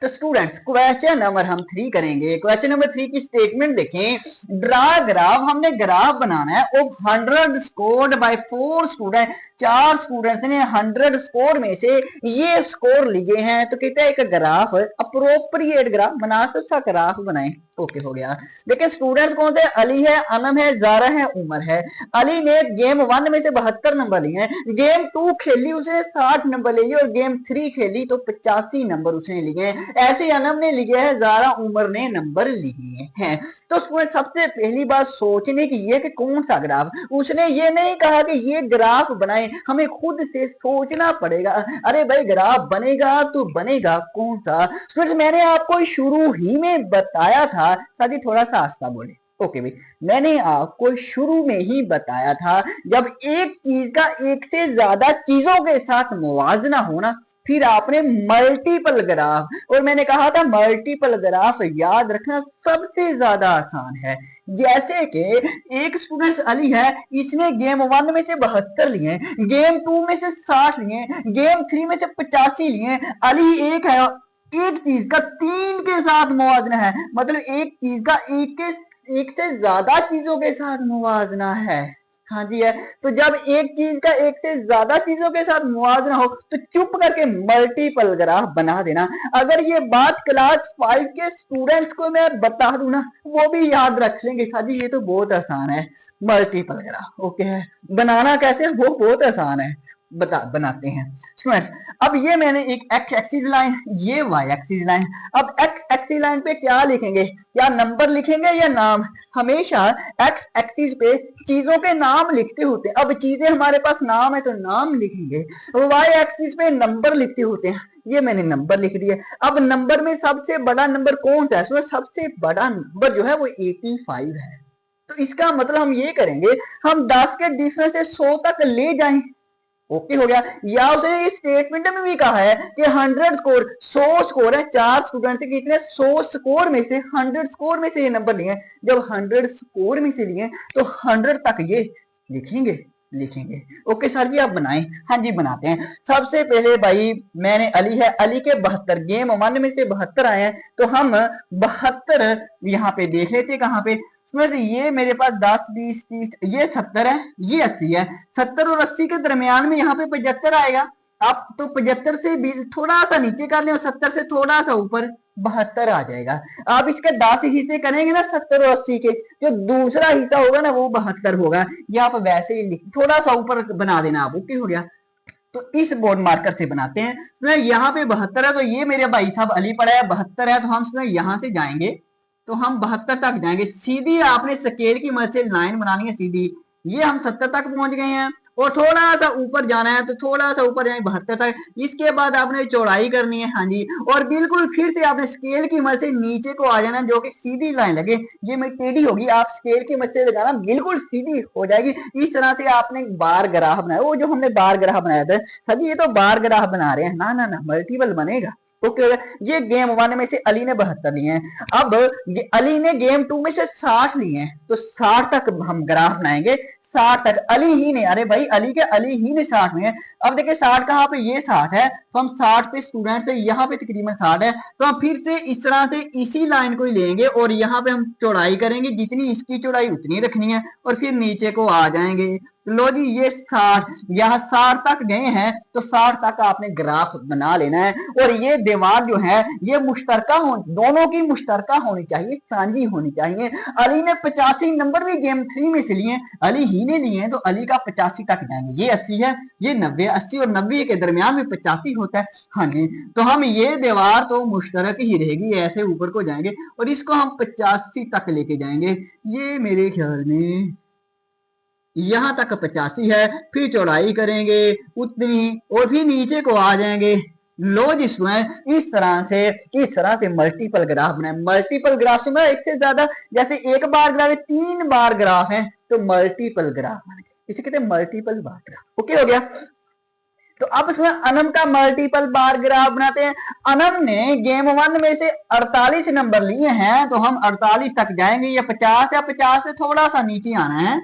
तो स्टूडेंट्स क्वेश्चन नंबर हम 3 करेंगे। क्वेश्चन नंबर 3 की स्टेटमेंट देखें। ड्रा ग्राफ, हमने ग्राफ बनाना है of 100 scored by 4 student. 4 students ने 100 स्कोर में से ये स्कोर लिए हैं, तो कहते हैं एक ग्राफ, अप्रोप्रिएट ग्राफ बना, तो अच्छा ग्राफ बनाए। ओके हो गया। देखिए स्टूडेंट्स कौन से, अली है, अनम है, जारा है, उमर है। अली ने गेम 1 में से 72 नंबर लिए हैं, गेम 2 खेली उसने 60 नंबर ले लिए और गेम 3 खेली तो 85 नंबर उसने लिए हैं। ऐसे अनम ने लिए है, जारा उमर ने नंबर लिए हैं। तो उसमें सबसे पहली बात सोचने की ये कि कौन सा ग्राफ, उसने ये नहीं कहा कि ये ग्राफ बनाए, हमें खुद से सोचना पड़ेगा। अरे भाई ग्राफ बनेगा तो बनेगा कौन सा। स्टूडेंट्स मैंने आपको शुरू ही में बताया था, साथी थोड़ा सा आस्था बोले। ओके भाई, मैंने आपको शुरू में ही बताया था, जब एक चीज का एक से ज्यादा चीजों के साथ मुवाजना होना, फिर आपने मल्टीपल ग्राफ, और मैंने कहा था मल्टीपल ग्राफ याद रखना सबसे ज्यादा आसान है। जैसे कि एक स्टूडेंट अली है, इसने गेम 1 में से 72 लिए, गेम 2 में से 60 लिए, गेम 3 में से 85 लिए। अली एक है, एक चीज का 3 के साथ मुवाजना है, मतलब एक चीज का एक से ज्यादा चीजों के साथ मुवाजना है। हाँ जी है। तो जब एक चीज का एक से ज्यादा चीजों के साथ मुवाजना हो तो चुप करके मल्टीपल ग्राफ बना देना। अगर ये बात क्लास 5 के स्टूडेंट्स को मैं बता दूं ना, वो भी याद रख लेंगे। हाँ जी ये तो बहुत आसान है, मल्टीपल ग्राफ। ओके है, बनाना कैसे, वो बहुत आसान है, बनाते हैं स्टूडेंट्स। अब ये मैंने एक एक्स एक्सिस लाइन, ये वाई एक्सिस लाइन। अब एक्स एक्सिस लाइन पे क्या लिखेंगे, या नंबर लिखेंगे या नाम। हमेशा एक्स एक्सिस पे चीजों के नाम लिखते होते हैं। अब चीजें हमारे पास नाम है तो नाम लिखेंगे, वाई एक्सिस पे नंबर लिखते होते हैं, ये मैंने नंबर लिख दिया। अब नंबर में सबसे बड़ा नंबर कौन सा है, सबसे बड़ा नंबर जो है वो 85 है। तो इसका मतलब हम ये करेंगे, हम 10 के डिफरेंस से 100 तक ले जाएं। ओके हो गया। या उसने इस स्टेटमेंट में भी कहा है कि 100 स्कोर, 100 स्कोर है, 4 स्टूडेंट से कितने, 100 स्कोर में से 100 स्कोर में से ये नंबर लिए। जब 100 स्कोर में से लिए तो 100 तक ये लिखेंगे। ओके सर जी आप बनाएं। हाँ जी बनाते हैं। सबसे पहले भाई मैंने अली है, अली के 72, गेम 1 में से 72 आए हैं, तो हम 72 यहाँ पे देख लेते कहाँ पे। ये मेरे पास 10 20 30, ये 70 है, ये 80 है। 70 और 80 के दरमियान में यहाँ पे 75 आएगा। आप तो 75 से थोड़ा सा नीचे कर लें और 70 से थोड़ा सा ऊपर 72 आ जाएगा। आप इसके 10 हिस्से करेंगे ना 70 और 80 के, जो दूसरा हिस्सा होगा ना वो 72 होगा। ये आप वैसे ही थोड़ा सा ऊपर बना देना आप। ओके हो गया। तो इस बोर्ड मार्कर से बनाते हैं। तो यहाँ पे 72 है, तो ये मेरे भाई साहब अली पड़ा है, 72 है, तो हम यहाँ से जाएंगे तो हम 72 तक जाएंगे। सीधी आपने स्केल की मदद से लाइन बनानी है सीधी। ये हम 70 तक पहुंच गए हैं और थोड़ा सा ऊपर जाना है, तो थोड़ा सा ऊपर जाए 72 तक। इसके बाद आपने चौड़ाई करनी है, हाँ जी, और बिल्कुल फिर से आपने स्केल की मदद से नीचे को आ जाना, जो कि सीधी लाइन लगे। ये मेरी टेढ़ी होगी, आप स्केल की मदद से लगाना, बिल्कुल सीधी हो जाएगी। इस तरह से आपने बार ग्राफ बनाया, वो जो हमने बार ग्राफ बनाया था सभी, ये तो बार ग्राफ बना रहे हैं, ना ना ना, मल्टीपल बनेगा। ओके, ये गेम 1 में से अली ने 72 लिए हैं। अब अली ने गेम 2 में से 60 लिए हैं, तो 60 तक हम ग्राफ बनाएंगे। 60 तक अली ही ने, अरे भाई अली ही ने 60 में है। अब देखिए 60 कहाँ पे, ये 60 है, तो हम 60 पे स्टूडेंट है, यहाँ पे तकरीबन 60 है, तो हम फिर से इस तरह से इसी लाइन को ही लेंगे और यहाँ पे हम चौड़ाई करेंगे, जितनी इसकी चौड़ाई उतनी रखनी है, और फिर नीचे को आ जाएंगे। लो जी, ये 60, यहाँ 60 तक गए हैं, तो 60 तक आपने ग्राफ बना लेना है। और ये दीवार जो है ये मुश्तरका हो, दोनों की मुश्तरका होनी चाहिए, साझी होनी चाहिए। अली ने 85 नंबर भी गेम 3 में से लिए, अली ही ने लिए हैं, तो अली का 85 तक जाएंगे। ये 80 है, ये 90, 80 और 90 के दरमियान में 85 होता है, हाँ जी। तो हम ये दीवार तो मुश्तरक ही रहेगी, ऐसे ऊपर को जाएंगे और इसको हम 85 तक लेके जाएंगे। ये मेरे ख्याल में यहां तक 85 है, फिर चौड़ाई करेंगे उतनी और फिर नीचे को आ जाएंगे। लो जी स्टूडेंट, इस तरह से मल्टीपल ग्राफ बनाए। मल्टीपल ग्राफ से मैं एक से ज्यादा, जैसे एक बार ग्राफ है, 3 बार ग्राफ है, तो मल्टीपल ग्राफ बन गया, इसे कहते हैं मल्टीपल बार ग्राफ। ओके हो गया। तो अब इसमें अनम का मल्टीपल बार ग्राफ बनाते हैं। अनम ने गेम 1 में से 48 नंबर लिए हैं, तो हम 48 तक जाएंगे, या 50 या 50 से थोड़ा सा नीचे आना है।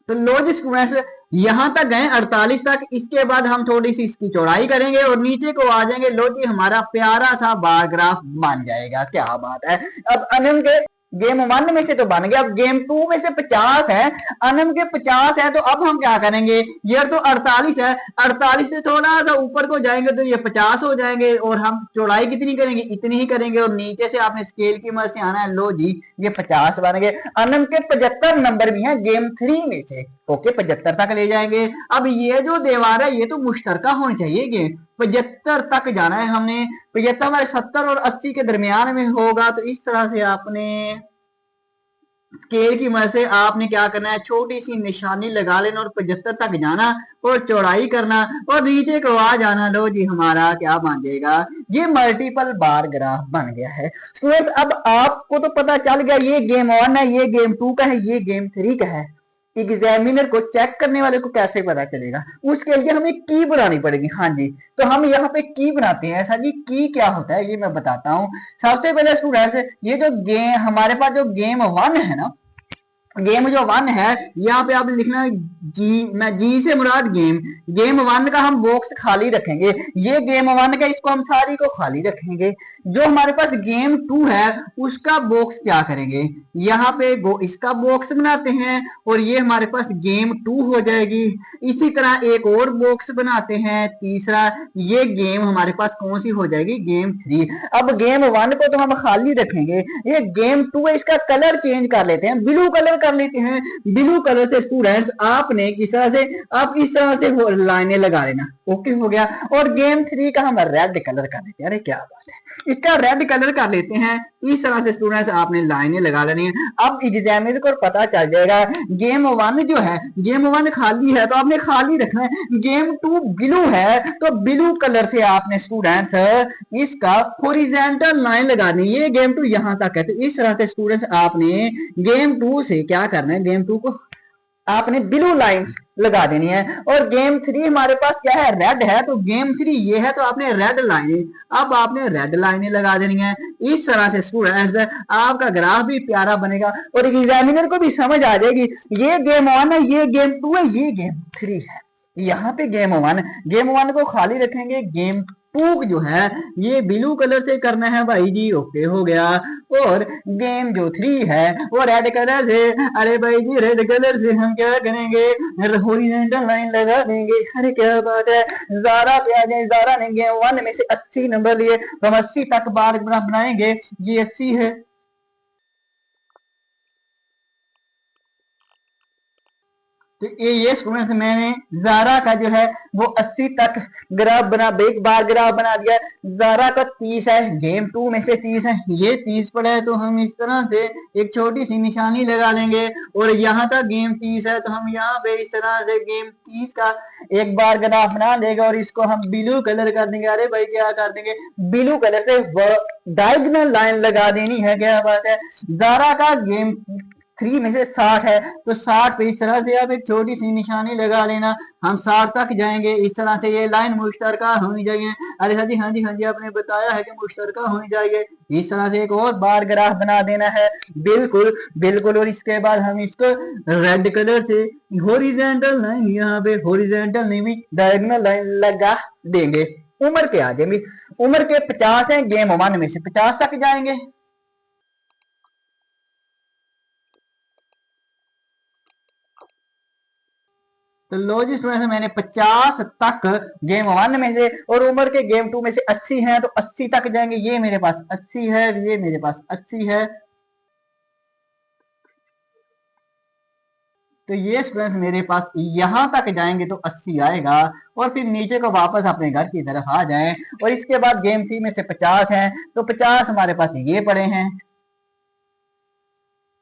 तो लो जी स्टूडेंट्स, यहां तक गए 48 तक, इसके बाद हम थोड़ी सी इसकी चौड़ाई करेंगे और नीचे को आ जाएंगे। लो जी, हमारा प्यारा सा बार ग्राफ बन जाएगा, क्या बात है। अब अनम के गेम 1 में से तो बन गया, अब गेम 2 में से 50 है, अनम के 50 है, तो अब हम क्या करेंगे, ये तो 48 है, 48 से थोड़ा सा ऊपर को जाएंगे तो ये 50 हो जाएंगे, और हम चौड़ाई कितनी करेंगे, इतनी ही करेंगे, और नीचे से आपने स्केल की मदद से आना है। लो जी, ये 50 बन गए। अनम के 75 नंबर भी हैं गेम 3 में से, ओके, 75 तक ले जाएंगे। अब ये जो दीवार है ये तो मुश्तरका होनी चाहिए, गेम 75 तक जाना है हमने। 75 हमारे 70 और 80 के दरमियान में होगा, तो इस तरह से आपने स्केल की मदद से आपने क्या करना है, छोटी सी निशानी लगा लेना और 75 तक जाना और चौड़ाई करना और नीचे को आ जाना। लो जी, हमारा क्या बन जाएगा, ये मल्टीपल बार ग्राफ बन गया है। स्टूडेंट, अब आपको तो पता चल गया ये गेम 1 है, ये गेम 2 का है, ये गेम 3 का है। एग्जामिनर को, चेक करने वाले को कैसे पता चलेगा, उसके लिए हमें की बनानी पड़ेगी। हाँ जी, तो हम यहाँ पे की बनाते हैं। ऐसा जी, की क्या होता है ये मैं बताता हूँ। सबसे पहले स्टूडेंट्स, ये जो गेम हमारे पास जो गेम 1 है ना, गेम जो 1 है, यहाँ पे आपने लिखना है जी से मुराद गेम 1 का हम बॉक्स खाली रखेंगे। ये गेम 1 का, इसको हम सारी को खाली रखेंगे। जो हमारे पास गेम 2 है उसका बॉक्स क्या करेंगे, यहाँ पे इसका बॉक्स बनाते हैं और ये हमारे पास गेम 2 हो जाएगी। इसी तरह एक और बॉक्स बनाते हैं, तीसरा, ये गेम हमारे पास कौन सी हो जाएगी, गेम 3। अब गेम 1 को तो हम खाली रखेंगे, ये गेम 2 है, इसका कलर चेंज कर लेते हैं, ब्लू कलर कर लेते हैं। ब्लू कलर से स्टूडेंट्स आपने किस तरह से, आप इस तरह से लाइनें लगा लेना, ओके हो गया। और गेम 3 का हम रेड कलर कर लेते हैं, अरे क्या बात है, इसका रेड कलर कर लेते हैं। इस तरह से स्टूडेंट्स आपने लाइनें लगा लेनी है। अब एग्जामिनर को पता चल जाएगा गेम 1 जो है, गेम 1 खाली है तो आपने खाली रखना है। गेम 2 ब्लू है तो ब्लू कलर से आपने स्टूडेंट्स इसका हॉरिजॉन्टल लाइन लगानी है। ये गेम 2 यहां तक है, तो इस तरह से स्टूडेंट्स आपने गेम 2 से क्या करना है, गेम 2 को आपने ब्लू लाइन लगा देनी है। और गेम 3 हमारे पास क्या है, रेड है, तो गेम 3 ये है, तो आपने रेड लाइन, अब आपने रेड लाइनें लगा देनी है। इस तरह से स्टूडेंट्स आपका ग्राफ भी प्यारा बनेगा और एग्जामिनर को भी समझ आ जाएगी ये गेम 1 है, ये गेम 2 है, ये गेम 3 है। यहाँ पे गेम 1 को खाली रखेंगे, गेम 2 जो है ये ब्लू कलर से करना है भाई जी, ओके हो गया। और गेम जो 3 है वो रेड कलर से, अरे भाई जी रेड कलर से हम क्या करेंगे, हॉरिजॉन्टल लाइन लगा देंगे। अरे क्या बात है, ज़ारा पे आ जाए। ज़ारा ने गेम 1 में से 80 नंबर लिए, तो हम 80 तक बार बनाएंगे, ये 80 है। तो ये स्टूडेंट्स मैंने जारा का जो है वो 80 तक ग्राफ बना, एक बार ग्राफ बना दिया। जारा का 30 है, गेम 2 में से 30 है, ये 30 पड़ा है तो हम इस तरह से एक छोटी सी निशानी लगा लेंगे। और यहाँ तक गेम 30 है तो हम यहाँ पे इस तरह से गेम 30 का एक बार ग्राफ बना देगा और इसको हम ब्लू कलर कर देंगे। अरे भाई क्या कर देंगे, ब्लू कलर से डायगोनल लाइन लगा देनी है, क्या बात है। जारा का गेम 3 में से 60 है तो 60 पे इस तरह से आप एक छोटी सी निशानी लगा लेना, हम 60 तक जाएंगे। इस तरह से ये लाइन मुश्तरका होनी चाहिए। अरे हाँ जी हाँ जी हाँ जी, आपने बताया है कि मुश्तरका होनी चाहिए। इस तरह से एक और बार ग्राफ बना देना है, बिल्कुल बिल्कुल। और इसके बाद हम इसको रेड कलर से हॉरिजॉन्टल लाइन, यहाँ पे हॉरिजॉन्टल नहीं भी डायगोनल लाइन लगा देंगे। उम्र के आ जाएंगे, उम्र के 50 है, गेम 1 में से 50 तक जाएंगे। तो लो जी स्टूडेंट्स, मैंने 50 तक गेम 1 में से और उम्र के गेम 2 में से 80 है तो 80 तक जाएंगे। ये मेरे पास 80 है, ये मेरे पास 80 है। तो ये स्टूडेंट्स मेरे पास यहां तक जाएंगे तो 80 आएगा और फिर नीचे को वापस अपने घर की तरफ आ जाएं। और इसके बाद गेम 3 में से 50 है तो 50 हमारे पास ये पड़े हैं,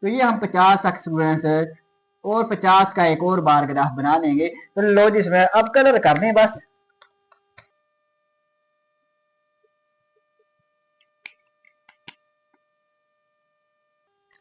तो ये हम 50 तक स्टूडेंट्स और 50 का एक और बार ग्राफ बना लेंगे। तो लो जी स्टूडेंट, अब कलर कर दें बस।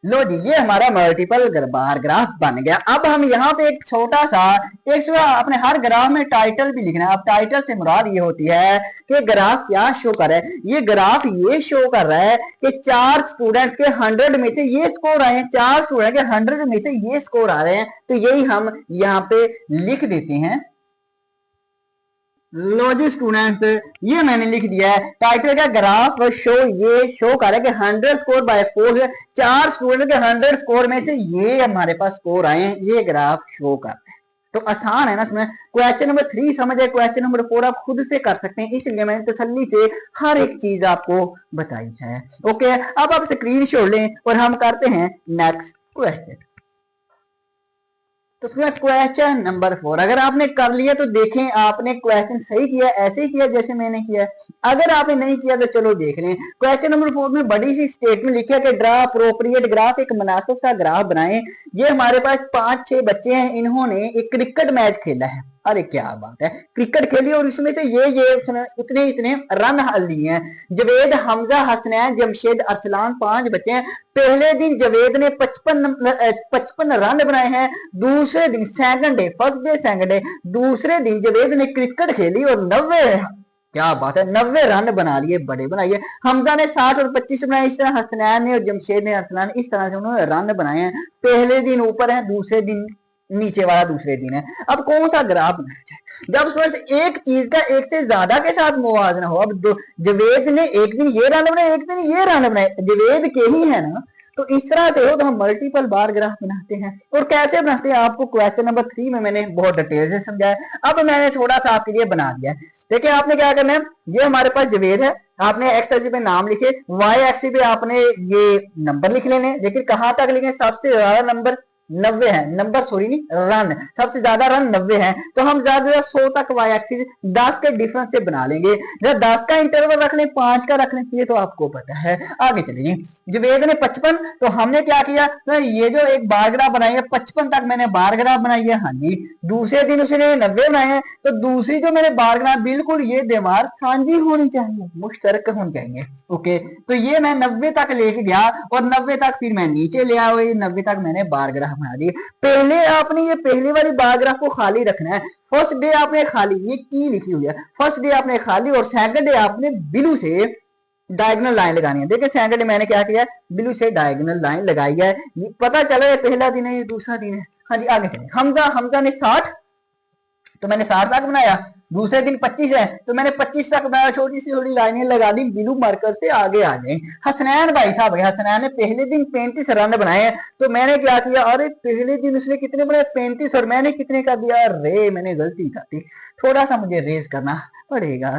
लो जी, ये हमारा मल्टीपल बार ग्राफ बन गया। अब हम यहाँ पे एक छोटा सा एक अपने हर ग्राफ में टाइटल भी लिखना है। अब टाइटल से मुराद ये होती है कि ग्राफ क्या शो कर रहा है। ये ग्राफ ये शो कर रहा है कि 4 स्टूडेंट्स के 100 में से ये स्कोर आए हैं, 4 स्टूडेंट के 100 में से ये स्कोर आ रहे हैं। तो यही हम यहाँ पे लिख देते हैं। लो जी स्टूडेंट, ये मैंने लिख दिया है टाइटल का ग्राफ शो, ये शो कर रहा है कि 100 स्कोर बाय 4 है, 4 स्टूडेंट के 100 स्कोर में से ये हमारे पास स्कोर आए हैं, ये ग्राफ शो कर रहा है। तो आसान है ना इसमें। क्वेश्चन नंबर 3 समझ है, क्वेश्चन नंबर 4 आप खुद से कर सकते हैं, इसलिए मैंने तसल्ली से हर एक चीज आपको बताई है। ओके, अब आप स्क्रीन शॉट लें और हम करते हैं नेक्स्ट क्वेश्चन। तो क्वेश्चन नंबर 4 अगर आपने कर लिया तो देखें आपने क्वेश्चन सही किया, ऐसे ही किया जैसे मैंने किया। अगर आपने नहीं किया तो चलो देख लें। क्वेश्चन नंबर 4 में बड़ी सी स्टेटमेंट लिखी है कि ड्रा अप्रोप्रिएट ग्राफ, एक मुनासिब सा ग्राफ बनाएं। ये हमारे पास 5-6 बच्चे हैं, इन्होंने एक क्रिकेट मैच खेला है। अरे क्या बात है, क्रिकेट खेली और इसमें से ये इतने इतने रन लिए हैं। जवेद, हमजा, हसनैन, जमशेद, अरसलान 5 बच्चे हैं। पहले दिन जवेद ने 55 रन बनाए हैं। दूसरे दिन second day, first day second day, दूसरे दिन जवेद ने क्रिकेट खेली और 90, क्या बात है, 90 रन बना लिए, बड़े बनाइए। हमजा ने 60 और 25 बनाए। इस तरह हसनैन ने और जमशेद ने, अरसलान इस तरह से उन्होंने रन बनाए हैं। पहले दिन ऊपर है, दूसरे दिन नीचे वाला दूसरे दिन है। अब कौन सा ग्राफ बनाया जाए? जब स्टूडेंट्स एक चीज का एक से ज्यादा के साथ मुवाजना हो, अब जवेद ने एक दिन ये रन बनाए, एक दिन ये रन बनाए, जवेद के ही है ना, तो इस तरह से हो तो हम मल्टीपल बार ग्राफ बनाते हैं। और कैसे बनाते हैं आपको क्वेश्चन नंबर 3 में मैंने बहुत डिटेल से समझाया। अब मैंने थोड़ा सा आपके लिए बना दिया है। देखिए आपने क्या करना है, ये हमारे पास जवेद है, आपने एक्स एक्सिस पे नाम लिखे, वाई एक्सिस पे आपने ये नंबर लिख लेने। लेकिन कहां तक लिखे, सबसे ज्यादा नंबर 90 है, नंबर सॉरी नहीं, रन, सबसे ज्यादा रन 90 है। तो हम ज्यादा 100 तक वाई एक्सिस 10 के डिफरेंस से बना लेंगे। जब 10 का इंटरवल रख लें, 5 का रख लें, ये तो आपको पता है। आगे चलिए, जवेद ने 55, तो हमने क्या किया, तो ये जो एक बार ग्राफ बनाई है, 55 तक मैंने बार ग्राफ बनाई है। हाँ जी, दूसरे दिन उसने 90 बनाए हैं, तो दूसरी जो मैंने बार ग्राफ, बिल्कुल ये दीवार साझी होनी चाहिए, मुश्तरक होनी चाहिए। ओके, तो ये मैं 90 तक लेके गया और 90 तक फिर मैं नीचे ले आया, 90 तक मैंने बार ग्राफ बना दिए। पहले आपने ये पहले वाली बार ग्राफ को खाली रखना है। फर्स्ट डे आपने खाली, ये की लिखी हुई है, फर्स्ट डे आपने खाली और सेकंड डे आपने ब्लू से डायगोनल लाइन लगानी है। देखिए सेकंड डे मैंने क्या किया, ब्लू से डायगोनल लाइन लगाई है। ये पता चला है पहला दिन है, ये दूसरा दिन है। हाँ जी, आगे चले। हमजा ने 60, तो मैंने 60 तक बनाया। दूसरे दिन 25 है तो मैंने 25 तक बनाया, छोटी सी थोड़ी लाइनें लगा दी ब्लू मार्कर से, आगे आ जाए। हसनैन भाई साहब, हसनैन ने पहले दिन 35 रन बनाए हैं, तो मैंने क्या किया, अरे पहले दिन उसने कितने बनाए, 35, और मैंने कितने कर दिया, रे मैंने गलती कर दी, थोड़ा सा मुझे रेस करना पड़ेगा।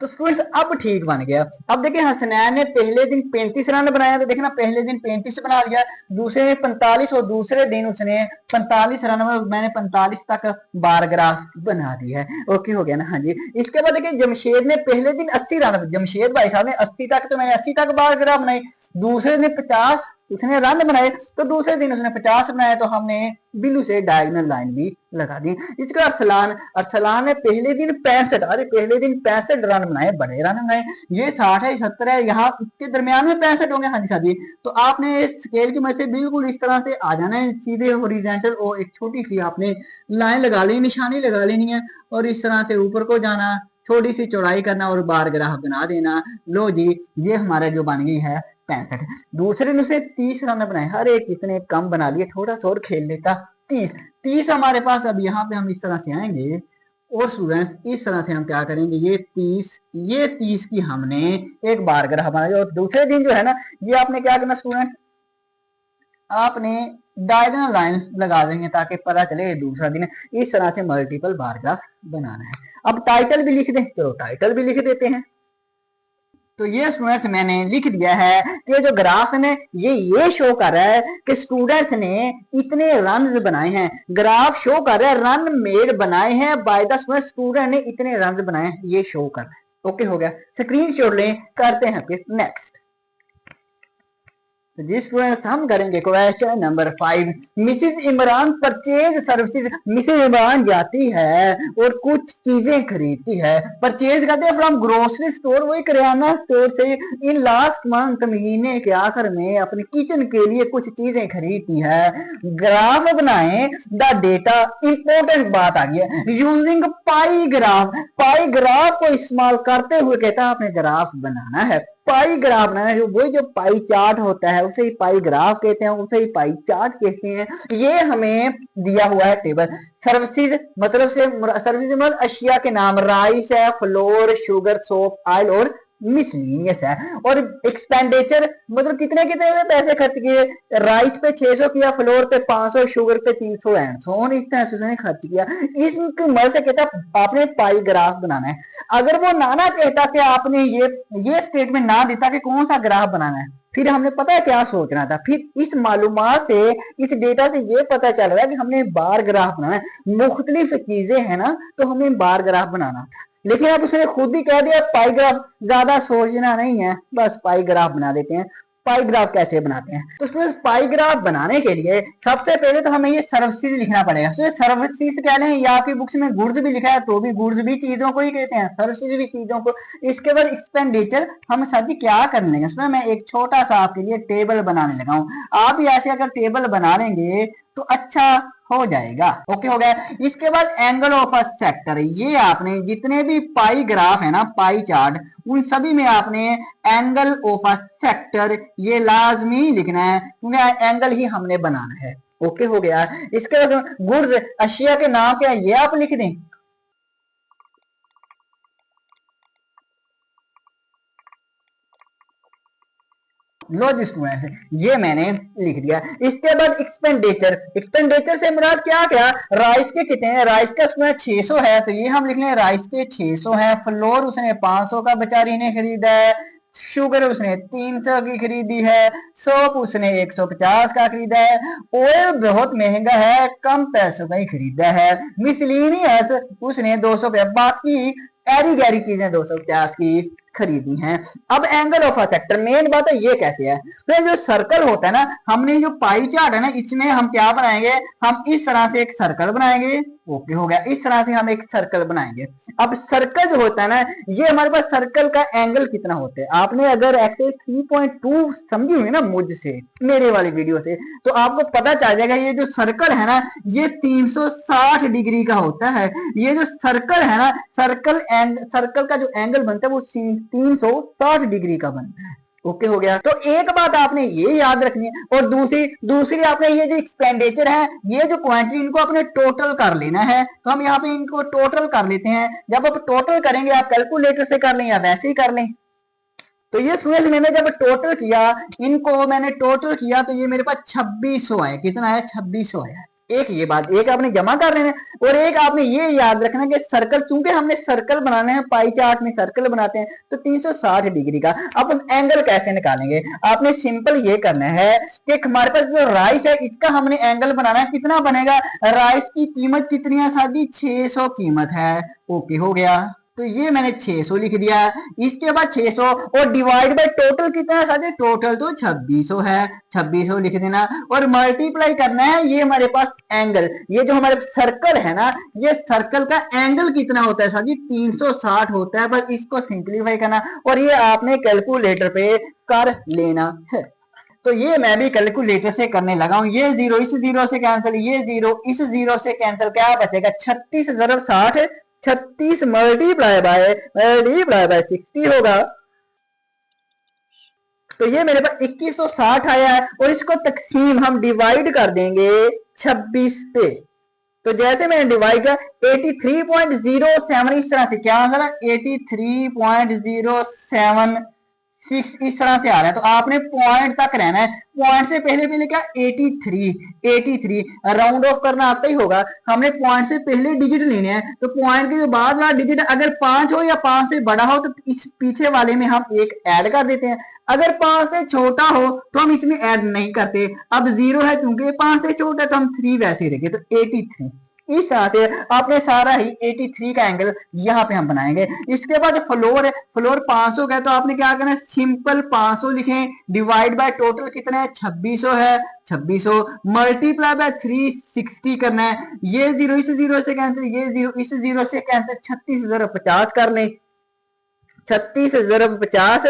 तो स्टूडेंट्स अब ठीक बन गया। अब देखिए हसनैन ने पहले दिन 35 रन बनाया, तो देखना पहले दिन 35 बना लिया, दूसरे दिन 45 और दूसरे दिन उसने 45 रन में मैंने 45 तक बार ग्राफ बना दिया है। ओके हो गया ना। हाँ जी। इसके बाद देखिए जमशेद ने पहले दिन 80 रन, जमशेद भाई साहब ने 80 तक, तो मैंने 80 तक बार ग्राफ बनाई। दूसरे दिन 50 उसने रन बनाए, तो दूसरे दिन उसने 50 बनाए, तो हमने बिल्लू से डायगोनल लाइन भी लगा दी। इसका अरसलान ने पहले दिन 65, अरे पहले दिन 65 रन बनाए, बड़े रन बनाए। ये 60 है 70 है, यहाँ इसके दरमियान में 65 होंगे। हाँ जी शादी। तो आपने स्केल की मदद से बिल्कुल इस तरह से आ जाना है सीधे हॉरिजॉन्टल, और एक छोटी सी आपने लाइन लगा लेनी, निशानी लगा लेनी है, और इस तरह से ऊपर को जाना, थोड़ी सी चौड़ाई करना और बार ग्राफ बना देना। लो जी, ये हमारा जो बन गई है 65। दूसरे ने 30 रन बनाए, हर एक कितने कम बना लिए, थोड़ा सा और खेल लेता। 30 हमारे पास। अब यहाँ पे हम इस तरह से आएंगे और स्टूडेंट इस तरह से हम क्या करेंगे, ये 30 की हमने एक बार ग्राफ बनाया। और दूसरे दिन जो है ना, ये आपने क्या करना स्टूडेंट, आपने डायगोनल लाइन लगा देंगे ताकि पता चले दूसरा दिन। इस तरह से मल्टीपल बार ग्राफ बनाना है। अब टाइटल भी लिख दें, चलो टाइटल भी लिख देते हैं। तो ये स्टूडेंट्स मैंने लिख दिया है कि जो ग्राफ है ये शो कर रहा है कि स्टूडेंट्स ने इतने रन बनाए हैं। ग्राफ शो कर रहा है रन मेड बनाए हैं बाय द स्टूडेंट, स्टूडेंट ने इतने रन बनाए हैं, ये शो कर रहा है। ओके हो गया, स्क्रीनशॉट लें, करते हैं फिर नेक्स्ट। जी स्टूडेंट्स हम करेंगे question number 5। Mrs Imran purchase services. Mrs Imran जाती है और कुछ चीजें खरीदती है। परचेज करते हैं फ्रॉम ग्रोसरी स्टोर, वही किराना स्टोर से। इन लास्ट मंथ, महीने के आखिर में अपने किचन के लिए कुछ चीजें खरीदती है। ग्राफ बनाएं द डेटा। इंपॉर्टेंट बात आ गई है, यूजिंग पाई ग्राफ। पाई ग्राफ को इस्तेमाल करते हुए कहता है आपने ग्राफ बनाना है। पाई ग्राफ बनाना, वही जो पाई चार्ट होता है उसे ही पाई ग्राफ कहते हैं, उसे ही पाई चार्ट कहते हैं। ये हमें दिया हुआ है टेबल। सर्विसेज मतलब मतलब अशिया के नाम, राइस है, फ्लोर, शुगर, सोप, ऑयल और मिसलिनियस है। और एक्सपेंडिचर मतलब कितने कितने पैसे खर्च किए, राइस पे 600 किया, फ्लोर पे 500, शुगर पे 300 एंड सो ऑन, इस तरह से उसने खर्च किया। इसकी मदद से कहता आपने पाई ग्राफ बनाना है। अगर वो ना कहता कि आपने ये स्टेटमेंट ना देता कि कौन सा ग्राफ बनाना है, फिर हमने पता है क्या सोचना था। फिर इस मालूमात से, इस डेटा से ये पता चल रहा है कि हमने बार ग्राफ बनाना है। मुख्तलिफ चीजें हैं ना, तो हमें बार ग्राफ बनाना था। लेकिन अब उसने खुद ही कह दिया पाई ग्राफ, ज्यादा सोचना नहीं है, बस पाई ग्राफ बना देते हैं। पाई ग्राफ कैसे बनाते हैं, तो उसमें पाई ग्राफ बनाने के लिए सबसे पहले तो हमें ये सर्विसेज लिखना पड़ेगा। तो सर्विसेज क्या है, या आपकी बुक्स में गुड्स भी लिखा है, तो भी गुड्स भी चीजों को ही कहते हैं, सर्विसेज भी चीजों को। इसके बाद एक्सपेंडिचर हम सर जी क्या कर लेंगे, उसमें मैं एक छोटा सा आपके लिए टेबल बनाने लगा हूं। आप भी ऐसे अगर टेबल बना लेंगे तो अच्छा हो जाएगा। ओके हो गया। इसके बाद एंगल ऑफ अ सेक्टर, ये आपने जितने भी पाई ग्राफ है ना, पाई चार्ट, उन सभी में आपने एंगल ऑफ अ सेक्टर ये लाजमी लिखना है, क्योंकि एंगल ही हमने बनाना है। ओके हो गया। इसके बाद गुड्स, अशिया के नाम क्या है, ये आप लिख दें। लो जी स्टूडेंट, ये मैंने लिख दिया। इसके बाद एक्सपेंडिचर, एक्सपेंडिचर से मुराद क्या क्या, राइस के कितने हैं, राइस का स्टूडेंट 600 है, तो ये हम लिख लें राइस के 600 है। फ्लोर उसने 500 का बेचारी ने खरीदा है। शुगर उसने 300 की खरीदी है। सोप उसने 150 का खरीदा है। ऑयल बहुत महंगा है, कम पैसों का ही खरीदा है। मिसलिनियस उसने 200 पे, बाकी एरी गैरी चीजें 250 की खरीदी हैं। अब angle of a sector, main बात है ये कैसे है। तो जो सर्कल होता है ना, हमने जो पाई चार्ट है ना, इसमें हम क्या बनाएंगे, हम इस तरह से एक सर्कल बनाएंगे। ओके हो गया, इस तरह से हम एक सर्कल बनाएंगे। अब सर्कल जो होता है ना, ये हमारे पास सर्कल का एंगल कितना होता है, आपने अगर एक्सेस 3.2 समझी हुई ना मुझसे, मेरे वाली वीडियो से, तो आपको पता चल जाएगा ये जो सर्कल है ना, ये 360 डिग्री का होता है। ये जो सर्कल है ना, सर्कल का जो एंगल बनता है वो 360 डिग्री का बनता है। ओके हो गया। तो एक बात आपने ये याद रखनी है, और दूसरी आपने ये जो एक्सपेंडिचर है, ये जो क्वांटिटी, इनको आपने टोटल कर लेना है। तो हम यहाँ पे इनको टोटल कर लेते हैं। जब आप टोटल करेंगे, आप कैलकुलेटर से कर लें या वैसे ही कर लें। तो ये स्टूडेंट्स मैंने जब टोटल किया, इनको मैंने टोटल किया, तो ये मेरे पास 2600 आया। कितना है, 2600 आया। एक ये बात, एक आपने जमा कर लेना है और एक आपने ये याद रखना कि सर्कल, चूंकि हमने सर्कल बनाना है, पाई चार्ट में सर्कल बनाते हैं तो 360 डिग्री का। अब हम एंगल कैसे निकालेंगे? आपने सिंपल ये करना है कि हमारे पास जो राइस है इसका हमने एंगल बनाना है। कितना बनेगा? राइस की कीमत कितनी है सादी? 600 कीमत है। ओके हो गया, तो ये मैंने 600 लिख दिया। इसके बाद 600 और डिवाइड बाय टोटल कितना है साथी? टोटल तो 2600 है, 2600 लिख देना और मल्टीप्लाई करना है ये हमारे पास एंगल, ये जो हमारे सर्कल है ना, ये सर्कल का एंगल कितना होता है साथी? 360 होता है। बस इसको सिंप्लीफाई करना और ये आपने कैलकुलेटर पे कर लेना है। तो ये मैं भी कैलकुलेटर से करने लगा हूं। ये जीरो इस जीरो से कैंसिल, ये जीरो इस जीरो से कैंसिल, क्या बचेगा? 36 × 60, 36 मल्टीप्लाई बाय 60 होगा। तो ये मेरे पास 2160 आया है और इसको तकसीम हम डिवाइड कर देंगे 26 पे। तो जैसे मैंने डिवाइड किया 83.07, इस तरह से क्या आंसर है? 83.076 इस तरह से आ रहा है। तो आपने पॉइंट तक रहना है, पॉइंट से पहले पहले क्या? 83 राउंड ऑफ करना आता ही होगा। हमने पॉइंट से पहले डिजिट लेने हैं, तो पॉइंट के जो बाद वाला डिजिट अगर 5 हो या 5 से बड़ा हो तो इस पीछे वाले में हम एक ऐड कर देते हैं। अगर 5 से छोटा हो तो हम इसमें ऐड नहीं करते। अब 0 है, क्योंकि 5 से छोटा है तो हम 3 वैसे ही रखें, तो 83। इस तरह से आपने सारा ही 83 का एंगल यहाँ पे हम बनाएंगे। इसके बाद फ्लोर है, फ्लोर 500 का है तो आपने क्या करना है? सिंपल 500 लिखें, डिवाइड बाय टोटल कितना है? 2600 है, 2600 मल्टीप्लाई बाय 360 करना है। ये जीरो इस जीरो से कैंसिल, ये जीरो इस जीरो से कैंसिल, 36,050 कर लें, 36,050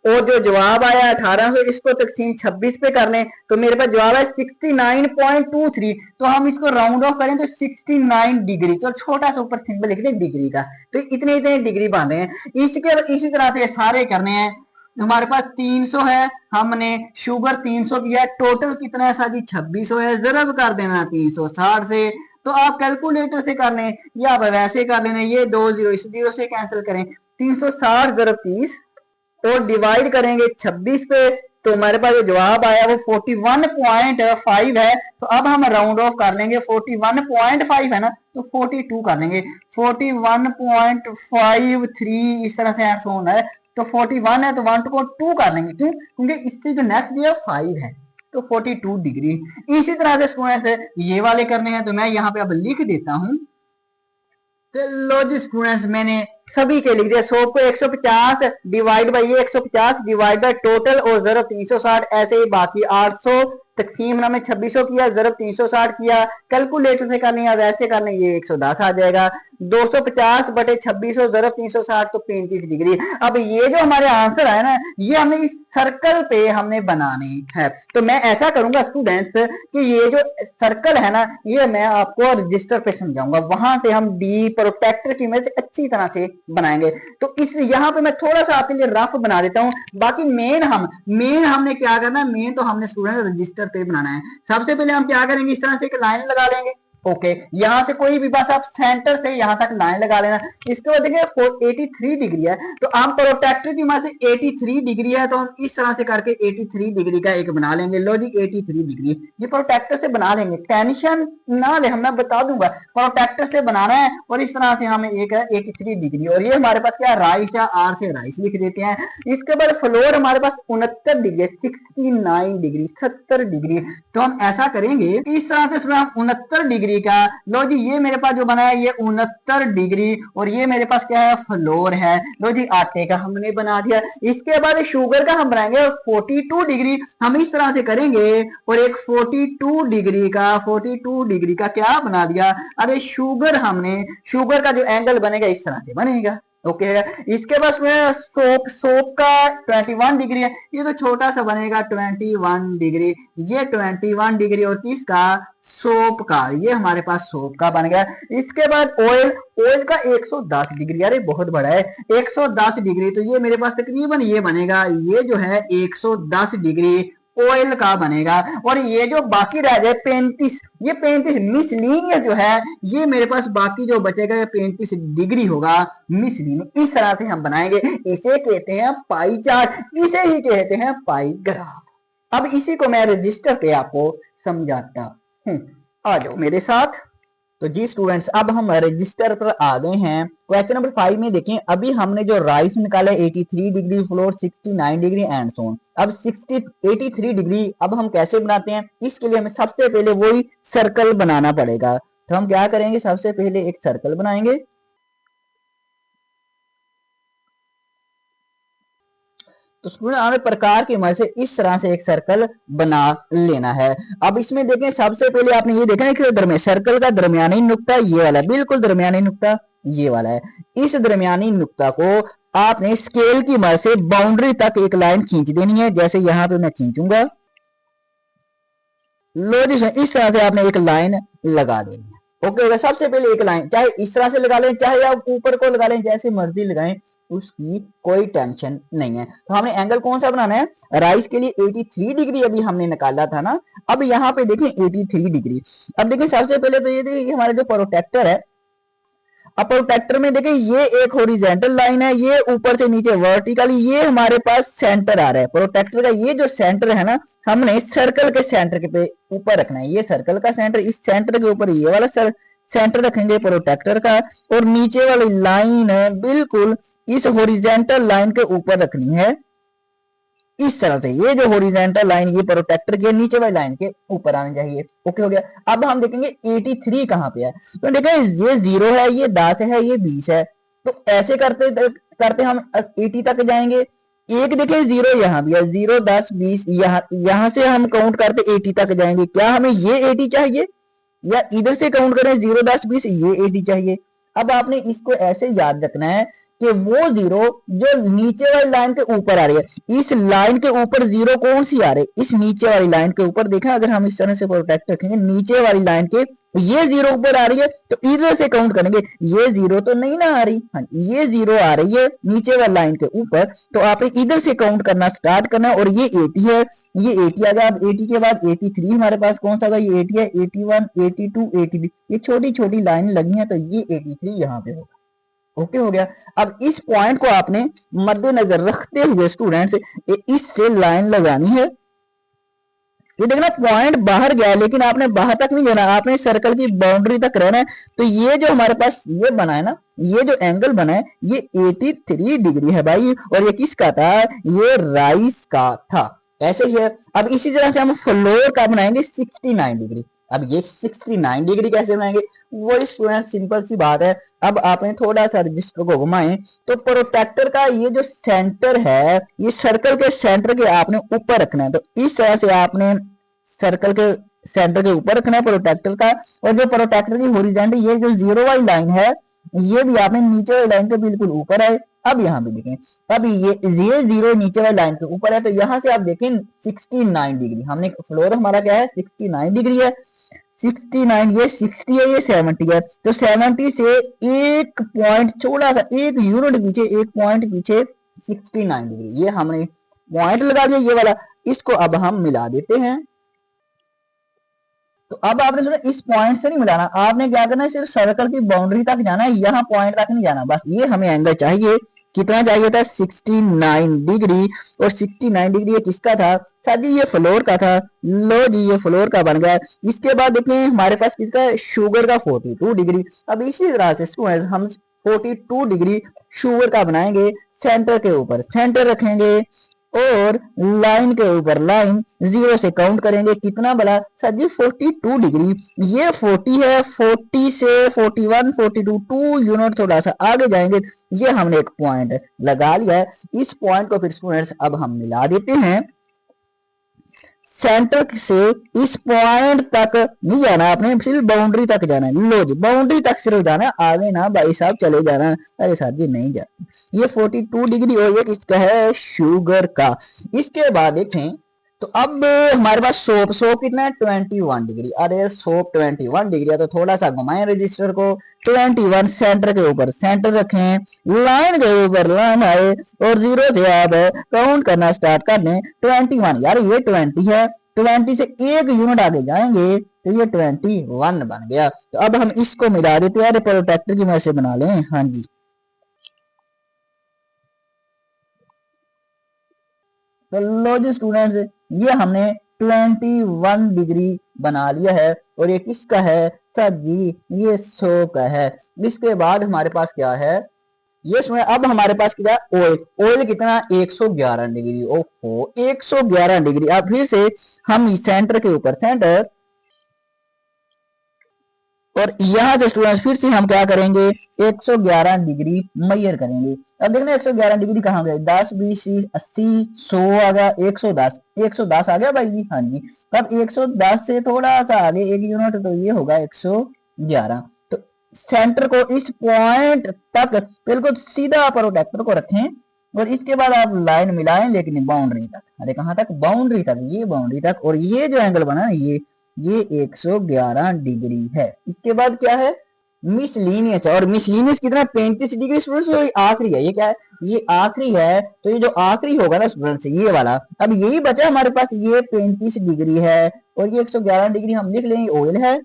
और जो जवाब आया 1800, इसको तकसीम 26 पे कर लें तो मेरे पास जवाब है 69.23। तो हम इसको राउंड ऑफ करें तो 69 डिग्री, तो छोटा सा ऊपर सिंबल लिख दें डिग्री का, तो इतने इतने डिग्री बन रहे हैं। इसी तरह से सारे करने हैं। हमारे पास 300 है, हमने शुगर 300 किया, टोटल कितना है साथी? 2600 है, जरब कर देना 360 से। तो आप कैलकुलेटर से कर लें या आप वैसे कर लेना, ये 2 जीरो इस जीरो से कैंसिल करें, 360 × 30 और डिवाइड करेंगे 26 पे, तो हमारे पास जो जवाब आया वो 41.5 है। तो अब हम राउंड ऑफ कर लेंगे, 41.5 है ना, तो 42 कर लेंगे, 41.53 इस तरह से आंसर होना है। तो 41 है तो 1 को 2 कर लेंगे, क्यों? क्योंकि इससे जो नेक्स्ट दिया 5 है, तो 42 डिग्री। इसी तरह से स्टूडेंट्स ये वाले करने हैं, तो मैं यहाँ पे अब लिख देता हूं। तो लो जी स्टूडेंट्स, मैंने सभी के लिख दिया। 100 को 150 डिवाइड बाई ये 150 डिवाइड बाई टोटल और जरब 360, ऐसे ही बाकी 800 तकसीम में 2600 किया, जरब 360 किया, कैलकुलेटर से करनी है वैसे करने, ये 110 आ जाएगा। 250 बटे 2600 जरब 360 तो 35 डिग्री। अब ये जो हमारे आंसर है ना, ये हमें इस सर्कल पे हमने बनाने है। तो मैं ऐसा करूंगा स्टूडेंट्स कि ये जो सर्कल है ना, ये मैं आपको रजिस्टर पे समझाऊंगा, वहां से हम डी प्रोटेक्टर की मदद से अच्छी तरह से बनाएंगे। तो इस यहाँ पे मैं थोड़ा सा आपके लिए रफ बना देता हूँ। बाकी मेन हमने क्या करना है? मेन तो हमने स्टूडेंट रजिस्टर पे बनाना है। सबसे पहले हम क्या करेंगे? इस तरह से एक लाइन लगा लेंगे। ओके, यहाँ से कोई भी बस आप सेंटर से यहाँ तक लाइन लगा लेना। इसके बाद देखिए 83 डिग्री है, तो हम प्रोटेक्टर की वजह से 83 डिग्री है, तो हम इस तरह से करके 83 डिग्री का एक बना लेंगे। लो जी 83 डिग्री ये प्रोटेक्टर से बना लेंगे, टेंशन ना ले, मैं बता दूंगा। प्रोटेक्टर से बनाना है और इस तरह से हमें एक है 83 डिग्री, और ये हमारे पास क्या राइस या आर से राइस लिख देते हैं। इसके बाद फ्लोर हमारे पास 69 डिग्री, 69 डिग्री, 70 डिग्री। तो हम ऐसा करेंगे इस तरह से हम 69 डिग्री का, लो जी ये मेरे पास जो बना है ये 69 डिग्री, और ये मेरे पास क्या है? फ्लोर है। लो जी आटे का हमने बना दिया। इसके बाद शुगर का हम बनाएंगे 42 डिग्री, हम इस तरह से करेंगे और एक 42 डिग्री का क्या बना दिया? अरे शुगर का जो एंगल बनेगा इस तरह से बनेगा। ओके इसके पास में सोप का 21 डिग्री है, ये तो छोटा सा बनेगा 21 डिग्री, ये 21 डिग्री, और किसका? सोप का, ये हमारे पास सोप का बन गया। इसके बाद ऑयल का 110 डिग्री, अरे बहुत बड़ा है 110 डिग्री, तो ये मेरे पास तकरीबन ये बनेगा, ये जो है 110 डिग्री ऑयल का बनेगा। और ये जो बाकी रह जाए 35, ये 35 मिसलीनियस जो है, ये मेरे पास बाकी जो बचेगा ये 35 डिग्री होगा मिसलीनियस। इस तरह से हम बनाएंगे, इसे कहते हैं पाई चार्ट, इसे ही कहते हैं पाई ग्राफ। अब इसी को मैं रजिस्टर पे आपको समझाता हूं। आ जाओ मेरे साथ। तो जी स्टूडेंट्स, अब हम रजिस्टर पर आ गए हैं। क्वेश्चन नंबर 5 में देखें, अभी हमने जो राइस निकाला 83 degree, floor 69 degree and so on. अब 83 डिग्री अब हम कैसे बनाते हैं, इसके लिए हमें सबसे पहले वही सर्कल बनाना पड़ेगा। तो हम क्या करेंगे, सबसे पहले एक सर्कल बनाएंगे। तो स्टूडेंट हमें प्रकार की मदद से इस तरह से एक सर्कल बना लेना है। अब इसमें देखें, सबसे पहले आपने ये देखना है कि सर्कल का दरमियानी नुक्ता ये वाला, बिल्कुल दरमियानी नुक्ता ये वाला है। इस दरमियानी नुक्ता को आपने स्केल की मदद से बाउंड्री तक एक लाइन खींच देनी है। जैसे यहां पे मैं खींचूंगा, लो जी, इस तरह से आपने एक लाइन लगा देनी है। ओके होगा। सबसे पहले एक लाइन चाहे इस तरह से लगा लें, चाहे आप ऊपर को लगा लें, जैसे मर्जी लगाएं, उसकी कोई टेंशन नहीं है। तो हमने एंगल कौन सा बनाना है, राइस के लिए 83 डिग्री अभी हमने निकाला था ना। अब यहाँ पे देखें 83 डिग्री। अब देखें सबसे पहले तो ये देखिए कि हमारा जो प्रोटेक्टर है, अब प्रोटेक्टर में देखें ये एक हॉरिजॉन्टल लाइन है, ये ऊपर से नीचे वर्टिकल, ये हमारे पास सेंटर आ रहा है। प्रोटेक्टर का ये जो सेंटर है ना, हमने सर्कल के सेंटर के पे ऊपर रखना है। ये सर्कल का सेंटर, इस सेंटर के ऊपर ये वाला सेंटर रखेंगे प्रोटेक्टर का, और नीचे वाली लाइन है बिल्कुल इस हॉरिजॉन्टल लाइन के ऊपर रखनी है। इस तरह से ये जो हॉरिजॉन्टल लाइन ये प्रोटेक्टर के नीचे वाली लाइन के ऊपर आनी चाहिए। ओके हो गया। अब हम देखेंगे 83 कहां पे है। तो देखें ये 0 है, ये 10 है, ये 20 है। तो ऐसे करते करते हम 80 तक जाएंगे। एक देखें 0 यहाँ भी है, 0 10 20, यहाँ से हम काउंट करते 80 तक जाएंगे। क्या हमें ये 80 चाहिए, या इधर से काउंट करें 0 10 20, ये 80 चाहिए। अब आपने इसको ऐसे याद रखना है कि वो 0 जो नीचे वाली लाइन के ऊपर आ रही है, इस लाइन के ऊपर 0 कौन सी आ रही है, इस नीचे वाली लाइन के ऊपर। देखा, अगर हम इस तरह से प्रोटेक्ट रखेंगे नीचे वाली लाइन के, ये 0 ऊपर आ रही है, तो इधर से काउंट करेंगे, ये 0 तो नहीं ना आ रही, हाँ ये 0 आ रही है नीचे वाली लाइन के ऊपर। तो आपने इधर से काउंट करना स्टार्ट करना, और ये 80 है, ये 80 आ गया। अब 80 के बाद 83 हमारे पास कौन सा होगा, ये 80 है, 81 82 83, ये छोटी छोटी लाइन लगी है, तो ये 83 यहाँ पे होगा। ओके हो गया। अब इस पॉइंट को आपने मद्देनजर रखते हुए स्टूडेंट्स इससे लाइन लगानी है। ये देखना पॉइंट बाहर गया, लेकिन आपने बाहर तक नहीं जाना, आपने सर्कल की बाउंड्री तक रहना है। तो ये जो हमारे पास ये बना है ना, ये जो एंगल बना है, ये 83 डिग्री है भाई। और ये किसका था, ये राइस का था। ऐसे ही है। अब इसी तरह से हम फ्लोर का बनाएंगे 69 डिग्री। अब ये 69 डिग्री कैसे बनाएंगे, वही स्टूडेंट सिंपल सी बात है। अब आपने थोड़ा सा रजिस्टर को घुमाएं, तो प्रोटेक्टर का ये जो सेंटर है, ये सर्कल के सेंटर के आपने ऊपर रखना है। तो इस तरह से आपने सर्कल के सेंटर के ऊपर रखना है प्रोटेक्टर का। और जो प्रोटेक्टर की हॉरिजॉन्टल ये जो 0 वाली लाइन है, ये भी आपने नीचे वाली लाइन के बिल्कुल ऊपर है। अब यहाँ पे देखें, अब ये 0 नीचे वाली लाइन के ऊपर है, तो यहाँ से आप देखें 69 डिग्री, हमने फ्लोर हमारा क्या है 69 डिग्री है। 69, ये 60 है, ये 70 है। तो 70 से एक पॉइंट थोड़ा सा, एक यूनिट पीछे, एक पॉइंट पीछे 69 डिग्री, ये हमने पॉइंट लगा दिया ये वाला। इसको अब हम मिला देते हैं। तो अब आपने सुना, इस पॉइंट से नहीं मिलाना, आपने क्या करना है, सिर्फ सर्कल की बाउंड्री तक जाना है, यहाँ पॉइंट तक नहीं जाना। बस ये हमें एंगल चाहिए, कितना चाहिए था, 69 डिग्री। और 69 डिग्री ये किसका था, सर जी ये फ्लोर का था। लो जी, ये फ्लोर का बन गया। इसके बाद देखें हमारे पास किसका है, शुगर का 42 डिग्री। अब इसी तरह से स्टूडेंट हम 42 डिग्री शुगर का बनाएंगे। सेंटर के ऊपर सेंटर रखेंगे, और लाइन के ऊपर लाइन, 0 से काउंट करेंगे, कितना बड़ा, सर जी 42 डिग्री। ये 40 है, 40 से 41 42 2 यूनिट थोड़ा सा आगे जाएंगे, ये हमने एक पॉइंट लगा लिया है। इस पॉइंट को फिर स्टूडेंट्स अब हम मिला देते हैं। सेंटर से इस पॉइंट तक नहीं जाना, आपने सिर्फ बाउंड्री तक जाना है। लो जी, बाउंड्री तक सिर्फ जाना है, आगे ना भाई साहब चले जाना। अरे साहब जी नहीं जाते। ये 42 डिग्री और ये किसका है, शुगर का। इसके बाद देखें, तो अब हमारे पास सोप, सोप कितना है 21 डिग्री। अरे सोप 21 डिग्री है, तो थोड़ा सा घुमाएं रजिस्टर को। 21 सेंटर के ऊपर सेंटर रखें, लाइन के ऊपर लाइन आए, और 0 से आप काउंट करना स्टार्ट कर दें। 21, यार ये 20 है, 20 से एक यूनिट आगे जाएंगे, तो ये 21 बन गया। तो अब हम इसको मिला देते हैं, प्रोटेक्टर की मदद से बना लें। हाँ जी, तो लो जी स्टूडेंट्स, ये हमने 21 डिग्री बना लिया है। और ये किसका है सर जी, ये 100 का है। इसके बाद हमारे पास क्या है, ये सुने, अब हमारे पास क्या है ऑयल। ऑयल कितना 111 डिग्री। ओहो 111 डिग्री। अब फिर से हम सेंटर के ऊपर सेंटर, और यहाँ से स्टूडेंट्स फिर से हम क्या करेंगे 111 डिग्री मेजर करेंगे। अब देखना 111 डिग्री कहाँ गए, 10 20 80 100 आ गया, 110 110 आ गया भाई जी। हाँ जी, अब 110 से थोड़ा सा आगे एक यूनिट, तो ये होगा 111। तो सेंटर को इस पॉइंट तक बिल्कुल सीधा प्रोटेक्टर को रखें, और इसके बाद आप लाइन मिलाएं, लेकिन बाउंड्री तक। अरे कहाँ तक, बाउंड्री तक, ये बाउंड्री तक। और ये जो एंगल बना ये 111 डिग्री है। इसके बाद क्या है मिसलीनियस, और मिसलीनियस कितना 35 डिग्री स्टूडेंट्स। तो ये आखिरी है, ये क्या है, ये आखिरी है। तो ये जो आखिरी होगा ना स्टूडेंट्स ये वाला, अब यही बचा हमारे पास, ये 35 डिग्री है और ये 111 डिग्री हम लिख लेंगे ऑयल है।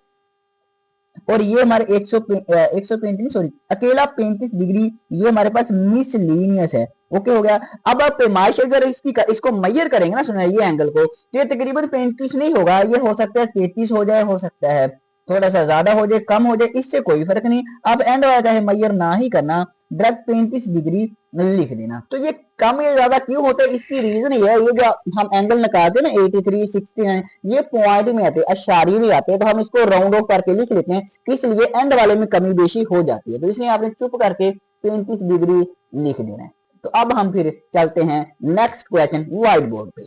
और ये हमारे 135 सॉरी अकेला 35 डिग्री ये हमारे पास मिसलीनियस है। ओके हो गया। अब आप पैमाइश अगर इसको मेजर करेंगे ना सुना ये एंगल को, तो ये तकरीबन 35 नहीं होगा, ये हो सकता है 33 हो जाए, हो सकता है थोड़ा सा ज्यादा हो जाए, कम हो जाए, इससे कोई फर्क नहीं। आप एंड वाला चाहे मेजर ना ही करना, डायरेक्ट 35 डिग्री लिख देना। तो ये कम या ज्यादा क्यों होता है, इसकी रीजन ये है, ये जो हम एंगल निकालते हैं ना 83 69 ये पॉइंट में आते हैं, अशारिये में आते हैं, तो हम इसको राउंड ऑफ करके लिख लेते हैं, इसलिए एंड वाले में कमी बेशी हो जाती है। तो इसलिए आपने चुप करके 35 डिग्री लिख देना है। तो अब हम फिर चलते हैं नेक्स्ट क्वेश्चन व्हाइट बोर्ड पे।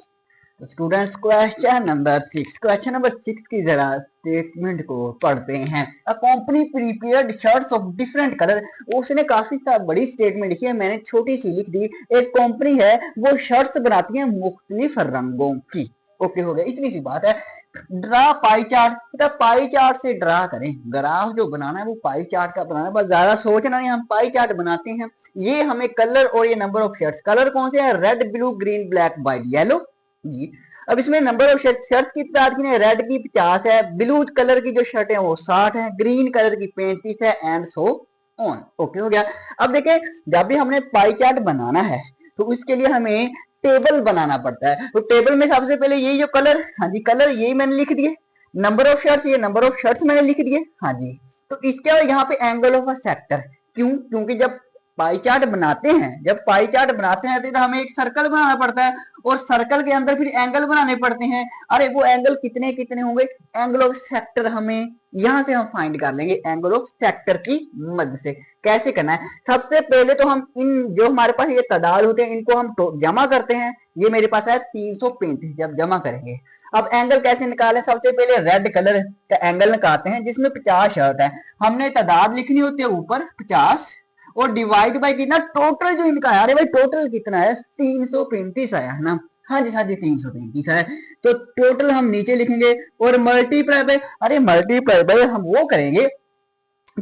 तो students question number 6, question number 6 की जरा स्टेटमेंट को पढ़ते हैं। A company prepared shirts of different colour, उसने काफी बड़ी स्टेटमेंट लिखी है, मैंने छोटी सी लिख दी। एक कंपनी है वो शर्ट्स बनाती है मुख्तलिफ रंगों की। ओके हो गया, इतनी सी बात है। ड्रा पाई चार्ट, तो पाई चार्ट से ड्रा करें, ग्राफ जो बनाना है वो पाई चार्ट का बनाना है, बस ज्यादा सोचना नहीं, हम पाई चार्ट बनाते हैं। ये हमें कलर और ये नंबर ऑफ शर्ट्स, कलर कौन से हैं, red blue green black white yellow जी। अब इसमें नंबर ऑफ शर्ट की तादाद की रेड की 50 है, ब्लू कलर की जो शर्ट है वो 60 है, ग्रीन कलर की 35 है, एंड सो ऑन। ओके हो गया। अब देखें जब भी हमने पाई चार्ट बनाना है तो उसके लिए हमें टेबल बनाना पड़ता है। तो टेबल में सबसे पहले यही जो कलर, हाँ जी कलर यही मैंने लिख दिए, नंबर ऑफ शर्ट्स ये नंबर ऑफ शर्ट्स मैंने लिख दिए। हाँ जी, तो इसके यहाँ पे एंगल ऑफ अ सेक्टर, क्यों, क्योंकि जब पाई चार्ट बनाते हैं, जब पाई चार्ट बनाते हैं तो हमें एक सर्कल बनाना पड़ता है, और सर्कल के अंदर फिर एंगल बनाने पड़ते हैं। अरे वो एंगल कितने कितने होंगे, एंगल ऑफ सेक्टर हमें यहां से हम फाइंड कर लेंगे, एंगल ऑफ सेक्टर की मदद से। कैसे करना है, सबसे पहले तो हम इन जो हमारे पास ये तादाद होते हैं इनको हम जमा करते हैं। ये मेरे पास है 335, जब जमा करेंगे। अब एंगल कैसे निकालें, सबसे पहले रेड कलर का एंगल निकालते हैं जिसमें 50 शर्ट है, हमने तादाद लिखनी होती है ऊपर 50 और डिवाइड बाय कितना, टोटल जो इनका है, अरे भाई टोटल कितना है 335 आया है ना। हाँ जी 335 है, तो टोटल हम नीचे लिखेंगे और मल्टीप्लाई बाय, अरे मल्टीप्लाई बाय हम वो करेंगे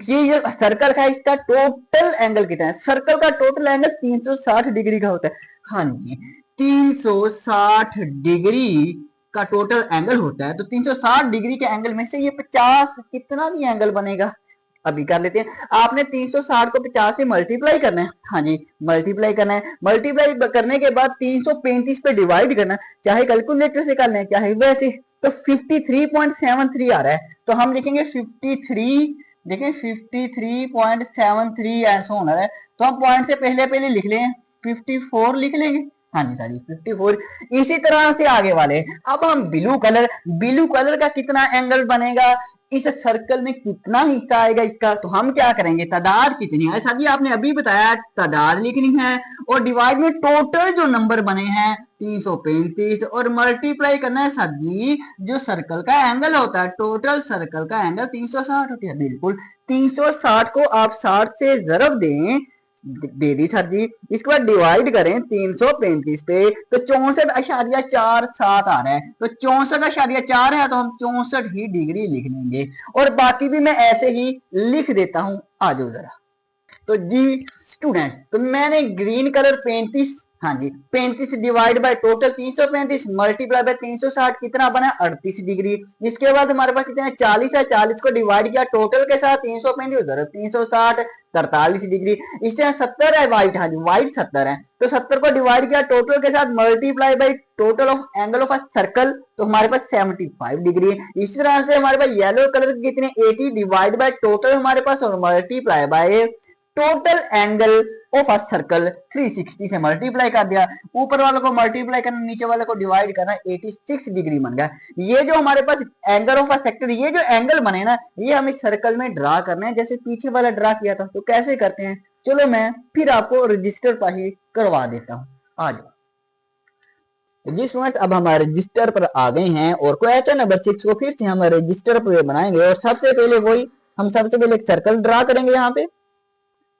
ये सर्कल का इसका टोटल एंगल कितना है, सर्कल का टोटल एंगल 360 डिग्री का होता है। हाँ जी 360 डिग्री का टोटल एंगल होता है, तो 360 डिग्री के एंगल में से ये 50 कितना भी एंगल बनेगा अभी कर लेते हैं। आपने 360 को 50 से मल्टीप्लाई करना है, हाँ जी मल्टीप्लाई करना है, मल्टीप्लाई करने के बाद 335 पे डिवाइड करना है, चाहे कैलकुलेटर से कर लें चाहे वैसे, तो 53.73 आ रहा है, तो हम लिखेंगे 53, देखिए 53.73 ऐसा होना है, तो हम पॉइंट से पहले पहले लिख लें 54 लिख लेंगे। हाँ जी 54। इसी तरह से आगे वाले, अब हम ब्लू कलर का कितना एंगल बनेगा, इस सर्कल में कितना हिस्सा आएगा इसका, तो हम क्या करेंगे तादाद कितनी है, सभी आपने अभी बताया तादाद लिखनी है और डिवाइड में टोटल जो नंबर बने हैं 335 और मल्टीप्लाई करना है सर जी जो सर्कल का एंगल होता है, टोटल सर्कल का एंगल 360 होती है। बिल्कुल 360 को आप 60 से जरब दें, दे दी सर जी, इसके बाद डिवाइड करें 335 पे, तो 64.47 आ रहा है, तो 64.4 है, तो हम 64 ही डिग्री लिख लेंगे और बाकी भी मैं ऐसे ही लिख देता हूं। आ जाओ जरा। तो जी स्टूडेंट्स, तो मैंने ग्रीन कलर 35, हाँ जी, 35 divide by total 335 multiply by 360 कितना बना 38 डिग्री। इसके बाद हमारे पास कितना 40 है, 40 को डिवाइड किया टोटल के साथ 335 उधर 360 43 डिग्री। इससे 70 है व्हाइट, हाँ जी व्हाइट 70 है, तो 70 को डिवाइड किया टोटल के साथ multiply by total of angle of a circle, तो हमारे पास 75 डिग्री। इस तरह से हमारे पास येलो कलर के कितने 80 डिवाइड बाय टोटल हमारे पास और multiply by total angle of a circle 360 से मल्टीप्लाई कर दिया, ऊपर वाले को मल्टीप्लाई करना नीचे वाले को डिवाइड करना 86 डिग्री बन गया। ये जो हमारे पास एंगल ऑफ अ सेक्टर, ये जो एंगल बने ना ये हमें सर्कल में ड्रा करना है जैसे पीछे वाला ड्रा किया था। तो कैसे करते हैं, चलो मैं फिर आपको रजिस्टर पर ही करवा देता हूँ। आ जाओ जी स्टूडेंट्स, अब हमारे रजिस्टर पर आ गए हैं और क्वेश्चन नंबर 6 को फिर से हम रजिस्टर पर बनाएंगे और सबसे पहले वही हम सबसे पहले एक सर्कल ड्रा करेंगे यहाँ पे।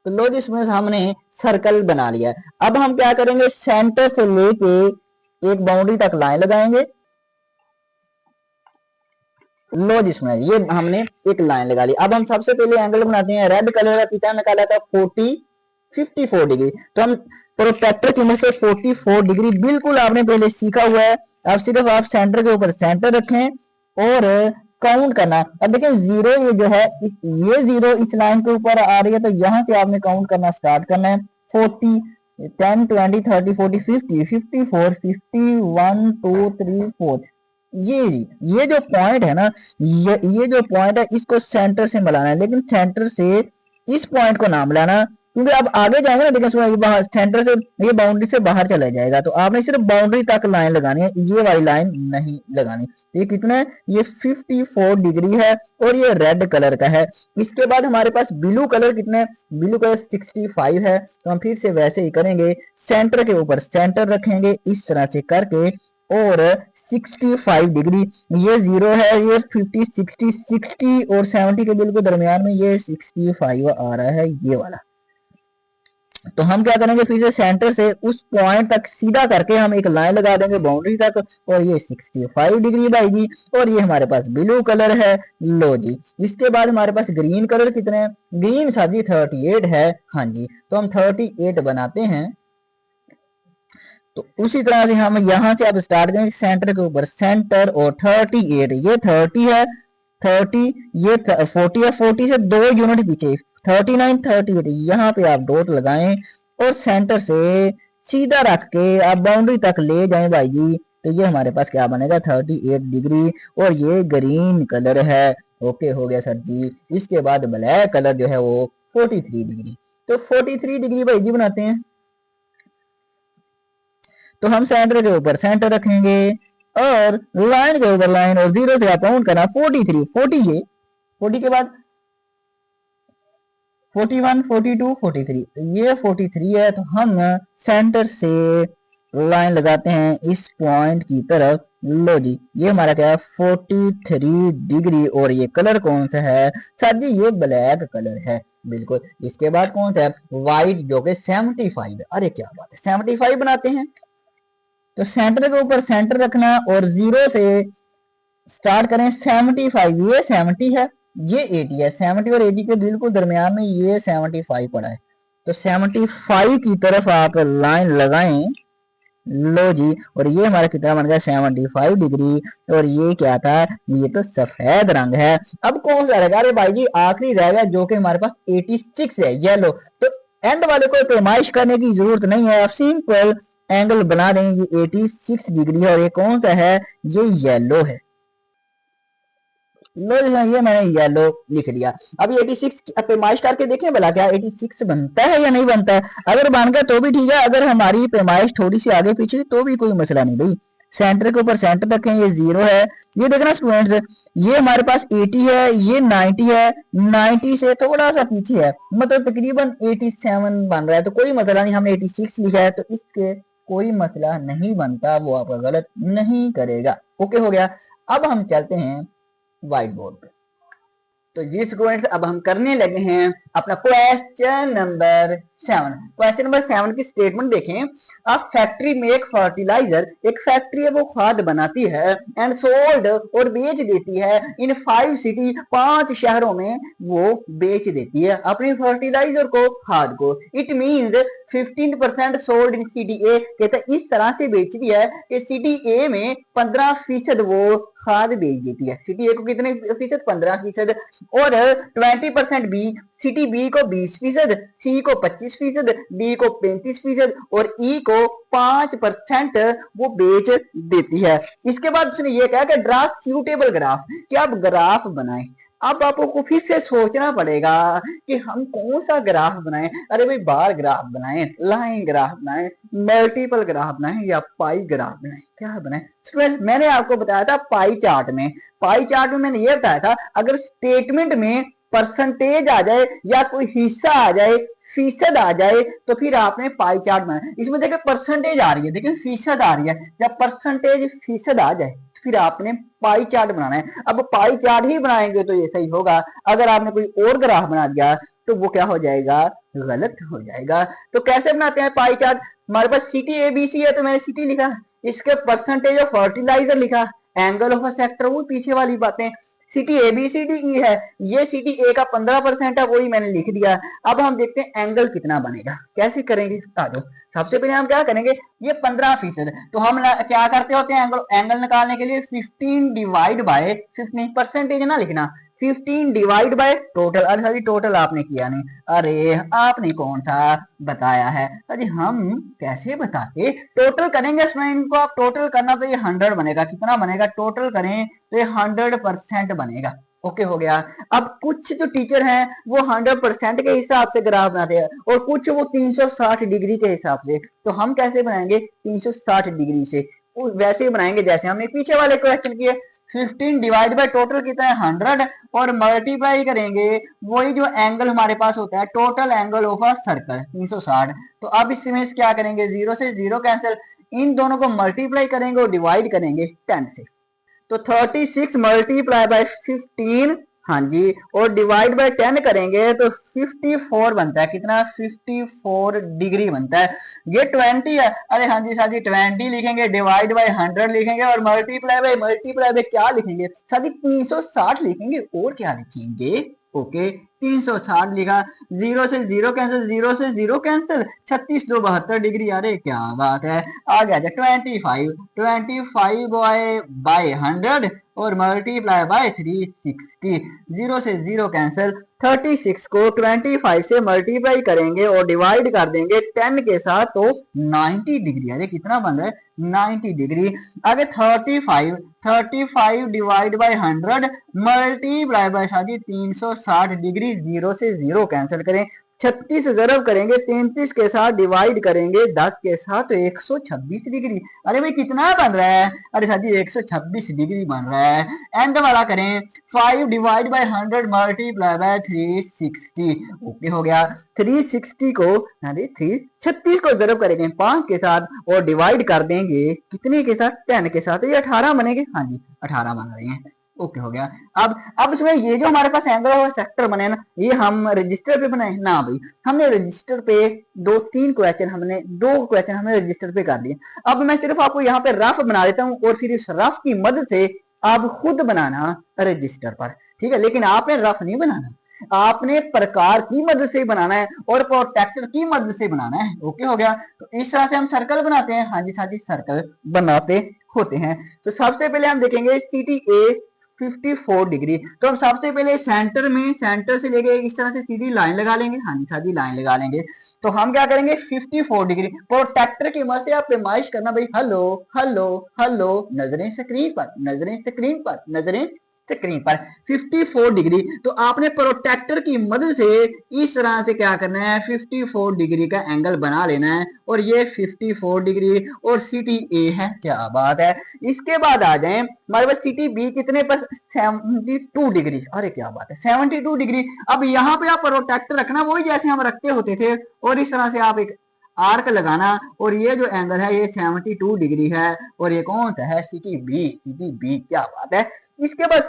तो लो जी इसमें हमने सर्कल बना लिया है। अब हम क्या करेंगे, सेंटर से लेके एक बाउंड्री तक लाइन लगाएंगे। लो जी इसमें ये हमने एक लाइन लगा ली। अब हम सबसे पहले एंगल बनाते हैं, रेड कलर का कितना निकाला था 54 डिग्री। तो हम प्रोट्रैक्टर की मदद से 44 डिग्री बिल्कुल आपने पहले सीखा हुआ है। अब सिर्फ आप सेंटर के ऊपर सेंटर रखें और काउंट करना। अब देखिए जीरो ये जो है ये जीरो इस लाइन के ऊपर आ रही है, तो यहाँ से आपने काउंट करना स्टार्ट करना है। 40 10 20 30 40 50 54 50 1 2 3 4 ये जो पॉइंट है ना ये जो पॉइंट है इसको सेंटर से मिलाना है, लेकिन सेंटर से इस पॉइंट को ना मिलाना क्योंकि अब आगे जाएंगे ना। देखिए ये बाहर सेंटर से ये बाउंड्री से बाहर चला जाएगा, तो आपने सिर्फ बाउंड्री तक लाइन लगानी है, ये वाली लाइन नहीं लगानी। ये कितना है, ये 54 डिग्री है और ये रेड कलर का है। इसके बाद हमारे पास ब्लू कलर कितने, ब्लू कलर 65 है। तो हम फिर से वैसे ही करेंगे, सेंटर के ऊपर सेंटर रखेंगे इस तरह से करके और 65 डिग्री, ये जीरो है, ये 50 60 60 और 70 के बिल्कुल दरमियान में ये 65 आ रहा है ये वाला। तो हम क्या करेंगे, फिर से सेंटर से उस पॉइंट तक सीधा करके हम एक लाइन लगा देंगे बाउंड्री तक और ये 65 डिग्री आएगी। और ये हमारे पास ब्लू कलर है। लो जी इसके बाद हमारे पास ग्रीन कलर कितने हैं, ग्रीन साथी 38 है। हाँ जी तो हम 38 बनाते हैं। तो उसी तरह से हम यहां से अब स्टार्ट करेंगे सेंटर के ऊपर सेंटर और 38, ये 30 है 30, ये 40 है, 40 से 2 यूनिट पीछे 39 38, यहाँ पे आप डॉट लगाएं और सेंटर से सीधा रख के आप बाउंड्री तक ले जाएं भाई जी। तो ये हमारे पास क्या बनेगा 38 डिग्री और ये ग्रीन कलर है। ओके हो गया सर जी। इसके बाद ब्लैक कलर जो है वो 43 डिग्री। तो 43 डिग्री भाई जी बनाते हैं। तो हम सेंटर के ऊपर सेंटर रखेंगे और लाइन के ऊपर लाइन और जीरो से आप काउंट करना 43 40, ये 40 के बाद 41 42 43, ये 43 है। तो हम सेंटर से लाइन लगाते हैं इस पॉइंट की तरफ। लो जी ये हमारा क्या है 43 डिग्री और ये कलर कौन सा है सर जी, ये ब्लैक कलर है बिल्कुल। इसके बाद कौन सा है व्हाइट जो कि 75 है। अरे क्या बात है 75 बनाते हैं। तो सेंटर के ऊपर सेंटर रखना और जीरो से स्टार्ट करें 75, ये 70 है ये 80 है, 70 और 80 के बिल्कुल दरमियान में ये 75 पड़ा है। तो 75 की तरफ आप लाइन लगाएं। लो जी और ये हमारा कितना बन गया 75 डिग्री और ये क्या था, ये तो सफेद रंग है। अब कौन सा रहेगा, अरे भाई जी आखिरी रहेगा जो कि हमारे पास 86 है येलो। तो एंड वाले को पैमाइश करने की जरूरत नहीं है, आप सिंपल एंगल बना देंगे। ये 86 डिग्री है और ये कौन सा है, ये येलो है। लो ये मैंने येलो लिख दिया। अब 86 पैमाइश करके देखें भला क्या 86 बनता है या नहीं बनता है। अगर बन गया तो भी ठीक है, अगर हमारी पैमाइश थोड़ी सी आगे पीछे तो भी कोई मसला नहीं भाई। सेंटर के ऊपर सेंटर रखें, ये जीरो है। ये देखना स्टूडेंट्स ये हमारे पास 80 है, ये 90 है, 90 से थोड़ा सा पीछे है, मतलब तकरीबन 87 बन रहा है। तो कोई मसला नहीं, हमने 86 लिखा है तो इसके कोई मसला नहीं बनता, वो आपका गलत नहीं करेगा। ओके हो गया। अब हम चलते हैं व्हाइट बोर्ड पे। तो जी स्टूडेंट्स अब हम करने लगे हैं अपना क्वेश्चन नंबर 7। क्वेश्चन नंबर 7 की स्टेटमेंट देखें। अब फैक्ट्री मेक फर्टिलाइजर, एक फैक्ट्री है वो खाद बनाती है, एंड सोल्ड और बेच देती है, इन 5 सिटी 5 शहरों में वो बेच देती है अपने फर्टिलाइजर को, खाद को। It means 15% sold in city A, कहता है इस तरह से बेचती है कि सिटी ए में 15% वो खाद बेच देती है। सिटी ए को कितने फीसद? 15%। और 20% बी, सिटी बी को 20%, सी को 25%, डी को 35% और ई को 5% वो बेच देती है। इसके बाद उसने ये कहा कि ड्रा सूटेबल ग्राफ, कि आप ग्राफ बनाएं। अब आपको फिर से सोचना पड़ेगा कि हम कौन सा ग्राफ बनाएं। अरे भाई बार ग्राफ बनाएं, लाइन ग्राफ बनाएं, मल्टीपल ग्राफ बनाएं या पाई ग्राफ बनाएं, क्या बनाएं? मैंने आपको बताया था पाई चार्ट में मैंने ये बताया था अगर स्टेटमेंट में परसेंटेज आ जाए या कोई हिस्सा आ जाए, फीसद आ जाए, तो फिर आपने पाई चार्ट बनाया। इसमें देखिए परसेंटेज आ रही है, देखिए फीसद आ रही है। जब परसेंटेज फीसद आ जाए फिर आपने पाई चार्ट बनाना है। अब पाई चार्ट ही बनाएंगे तो ये सही होगा, अगर आपने कोई और ग्राफ बना दिया तो वो क्या हो जाएगा? गलत हो जाएगा। तो कैसे बनाते हैं पाई चार्ट? हमारे पास सिटी एबीसी है तो मैंने सिटी लिखा, इसके परसेंटेज ऑफ फर्टिलाइजर लिखा, एंगल ऑफ अ सेक्टर वो पीछे वाली बातें। City A B C D E है, ये सिटी ए का 15% है, वही मैंने लिख दिया। अब हम देखते हैं एंगल कितना बनेगा, कैसे करेंगे? आ जाओ। सबसे पहले हम क्या करेंगे, ये 15%, तो हम क्या करते होते हैं एंगल निकालने के लिए 15 डिवाइड बाय 15, परसेंटेज ना लिखना, 15 डिवाइड बाय टोटल। अरे सर जी टोटल आपने किया नहीं, अरे आपने कौन सा बताया है सर जी, हम कैसे बताते? टोटल करेंगे स्टूडेंट को, आप टोटल करना तो ये 100 बनेगा। कितना बनेगा? टोटल करें तो ये 100% बनेगा। ओके हो गया। अब कुछ जो टीचर हैं वो 100% के हिसाब से ग्राफ बनाते हैं और कुछ वो 360 डिग्री के हिसाब से। तो हम कैसे बनाएंगे? 360 डिग्री से वैसे ही बनाएंगे जैसे हमने पीछे वाले क्वेश्चन किए। 15 डिवाइड बाय टोटल कितना है? 100 और मल्टीप्लाई करेंगे वही जो एंगल हमारे पास होता है, total angle of a circle 360। तो अब इसमें क्या करेंगे? 0 से 0 कैंसिल, इन दोनों को मल्टीप्लाई करेंगे और डिवाइड करेंगे 10 से। तो 36 मल्टीप्लाई बाय 15, हाँ जी, और डिवाइड बाय 10 करेंगे तो 54 बनता है। कितना? 54 डिग्री बनता है। ये 20 है, अरे हाँ जी सर जी 20 लिखेंगे, डिवाइड बाय 100 लिखेंगे और मल्टीप्लाई बाय क्या लिखेंगे सर जी? 360 लिखेंगे और क्या लिखेंगे? ओके 360 लिखा, 0 से 0 कैंसिल, 0 से 0 कैंसिल, 36 2 72 डिग्री। अरे क्या बात है, आ गया 25 बाय 100 और मल्टीप्लाई बाय 360, 0 से 0 कैंसिल, 36 को 25 से मल्टीप्लाई करेंगे और डिवाइड कर देंगे 10 के साथ तो 90 डिग्री। अरे कितना बन रहा है? 90 डिग्री। आगे 35 divide by 100 multiply by 360 degree, 0 से 0 कैंसिल करें, 36 जरब करेंगे 33 के साथ, डिवाइड करेंगे 10 के साथ तो 126 डिग्री। अरे भाई कितना बन रहा है? अरे साथी 126 डिग्री बन रहा है। एंड वाला करें 5 divide by 100 multiply by 360। Okay हो गया। 360 को 36 को जरब करेंगे 5 के साथ और डिवाइड कर देंगे कितने के साथ? 10 के साथ। ये 18 बनेंगे, हाँ जी 18 बन रहे हैं। ओके हो गया। अब इसमें ये जो हमारे पास एंगल और सेक्टर बने ना, ये हम रजिस्टर पे बनाए ना भाई, हमने रजिस्टर पे दो क्वेश्चन हमने रजिस्टर पे कर दिए। अब मैं सिर्फ आपको यहाँ पे रफ बना देता हूँ और फिर इस रफ की मदद से आप खुद बनाना रजिस्टर पर, ठीक है? लेकिन आपने रफ नहीं बनाना, आपने प्रकार की मदद से बनाना है और प्रोटेक्टर की मदद से बनाना है। ओके हो गया। तो इस तरह से हम सर्कल बनाते हैं, हाँ जी साथी सर्कल बनाते होते हैं। तो सबसे पहले हम देखेंगे सिटी ए 54 डिग्री। तो हम सबसे पहले सेंटर से लेके इस तरह से सीधी लाइन लगा लेंगे, हाँ जी सादी लाइन लगा लेंगे। तो हम क्या करेंगे 54 डिग्री प्रोटेक्टर की मदद से आप पेमाइश करना भाई, हेलो हेलो हेलो, नजरें स्क्रीन पर, नजरें स्क्रीन पर, नजरें स्क्रीन पर 54 डिग्री। तो आपने प्रोटेक्टर की मदद से इस तरह से क्या करना है 54 डिग्री का एंगल बना लेना है और ये 54 डिग्री और सिटी ए है। क्या बात है। इसके बाद आ जाए हमारे पास सिटी बी कितने पर? 72 डिग्री। अरे क्या बात है 72 डिग्री। अब यहाँ पे आप प्रोटेक्टर रखना वही जैसे हम रखते होते थे और इस तरह से आप एक आर्क लगाना और ये जो एंगल है ये 72 डिग्री है और ये कौन सा है? City B. क्या बात है। इसके बाद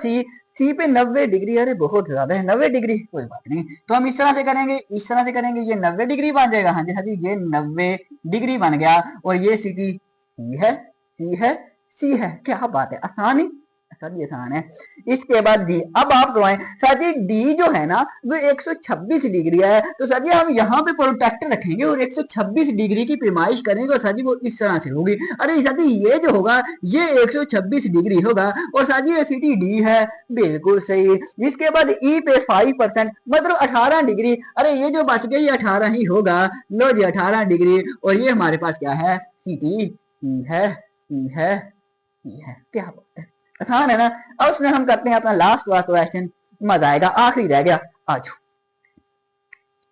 सी पे 90 डिग्री, अरे बहुत ज्यादा है 90 डिग्री, कोई बात नहीं। तो हम इस तरह से करेंगे, इस तरह से करेंगे, ये 90 डिग्री बन जाएगा। हाँ जी हाँ जी, ये 90 डिग्री बन गया। और ये सिटी सी है, सी है, सी है। क्या बात है, आसान ही, सर ये आसान है। इसके बाद डी, अब आप करवाएं सर जी, डी जो है ना वो 126 डिग्री है, तो सर जी हम यहाँ पे प्रोटेक्टर रखेंगे और 126 डिग्री की पैमाइश करेंगे और सर जी वो इस तरह से होगी। अरे सर जी ये जो होगा ये 126 डिग्री होगा और सर जी ये सिटी डी है, बिल्कुल सही। इसके बाद ई पे 5% मतलब 18 डिग्री, अरे ये जो बच गया ये 18 ही होगा। लो जी 18 डिग्री, और ये हमारे पास क्या है, सिटी ई है, ई है, ई है। क्या बात है, आसान है ना। अब उसमें हम करते हैं अपना लास्ट वाला क्वेश्चन, मजा आएगा, आखिरी रह गया आज।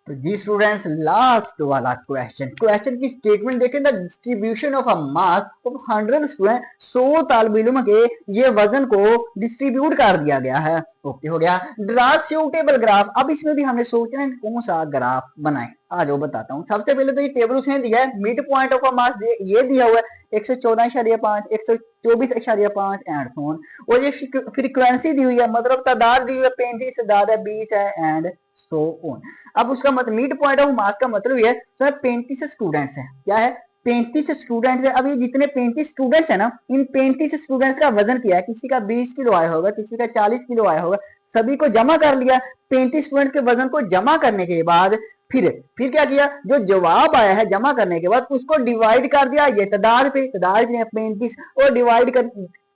तो जी स्टूडेंट्स, लास्ट वाला क्वेश्चन की स्टेटमेंट देखें, the distribution of a mass of 100 student, 100 तालिब इल्म के ये वजन को डिस्ट्रीब्यूट कर दिया गया है। ओके हो गया। ड्रा सूटेबल ग्राफ, अब इसमें भी हमने सोचना है कौन सा ग्राफ बनाए। आज वो बताता हूँ। सबसे पहले तो ये टेबल उसने दिया है, मिड पॉइंट ऑफ अ मास ये दिया हुआ है 114.5, 124.5 एंड सो ऑन। और ये फ्रीक्वेंसी दी हुई है, मतलब तादाद दी हुई है 35, तादाद है 20 है एंड सो ऑन। अब उसका मतलब मिड पॉइंट ऑफ मास का मतलब ये है तो 35 स्टूडेंट्स हैं, क्या है 35 स्टूडेंट्स है। अब ये जितने 35 स्टूडेंट्स है ना, इन 35 स्टूडेंट्स का वजन किया है, किसी का 20 किलो आया होगा, किसी का 40 किलो आया होगा, सभी को जमा कर लिया। 35 स्टूडेंट्स के वजन को जमा करने के बाद फिर क्या किया, जो जवाब आया है जमा करने के बाद उसको डिवाइड कर दिया ये तादाद पे 35 और डिवाइड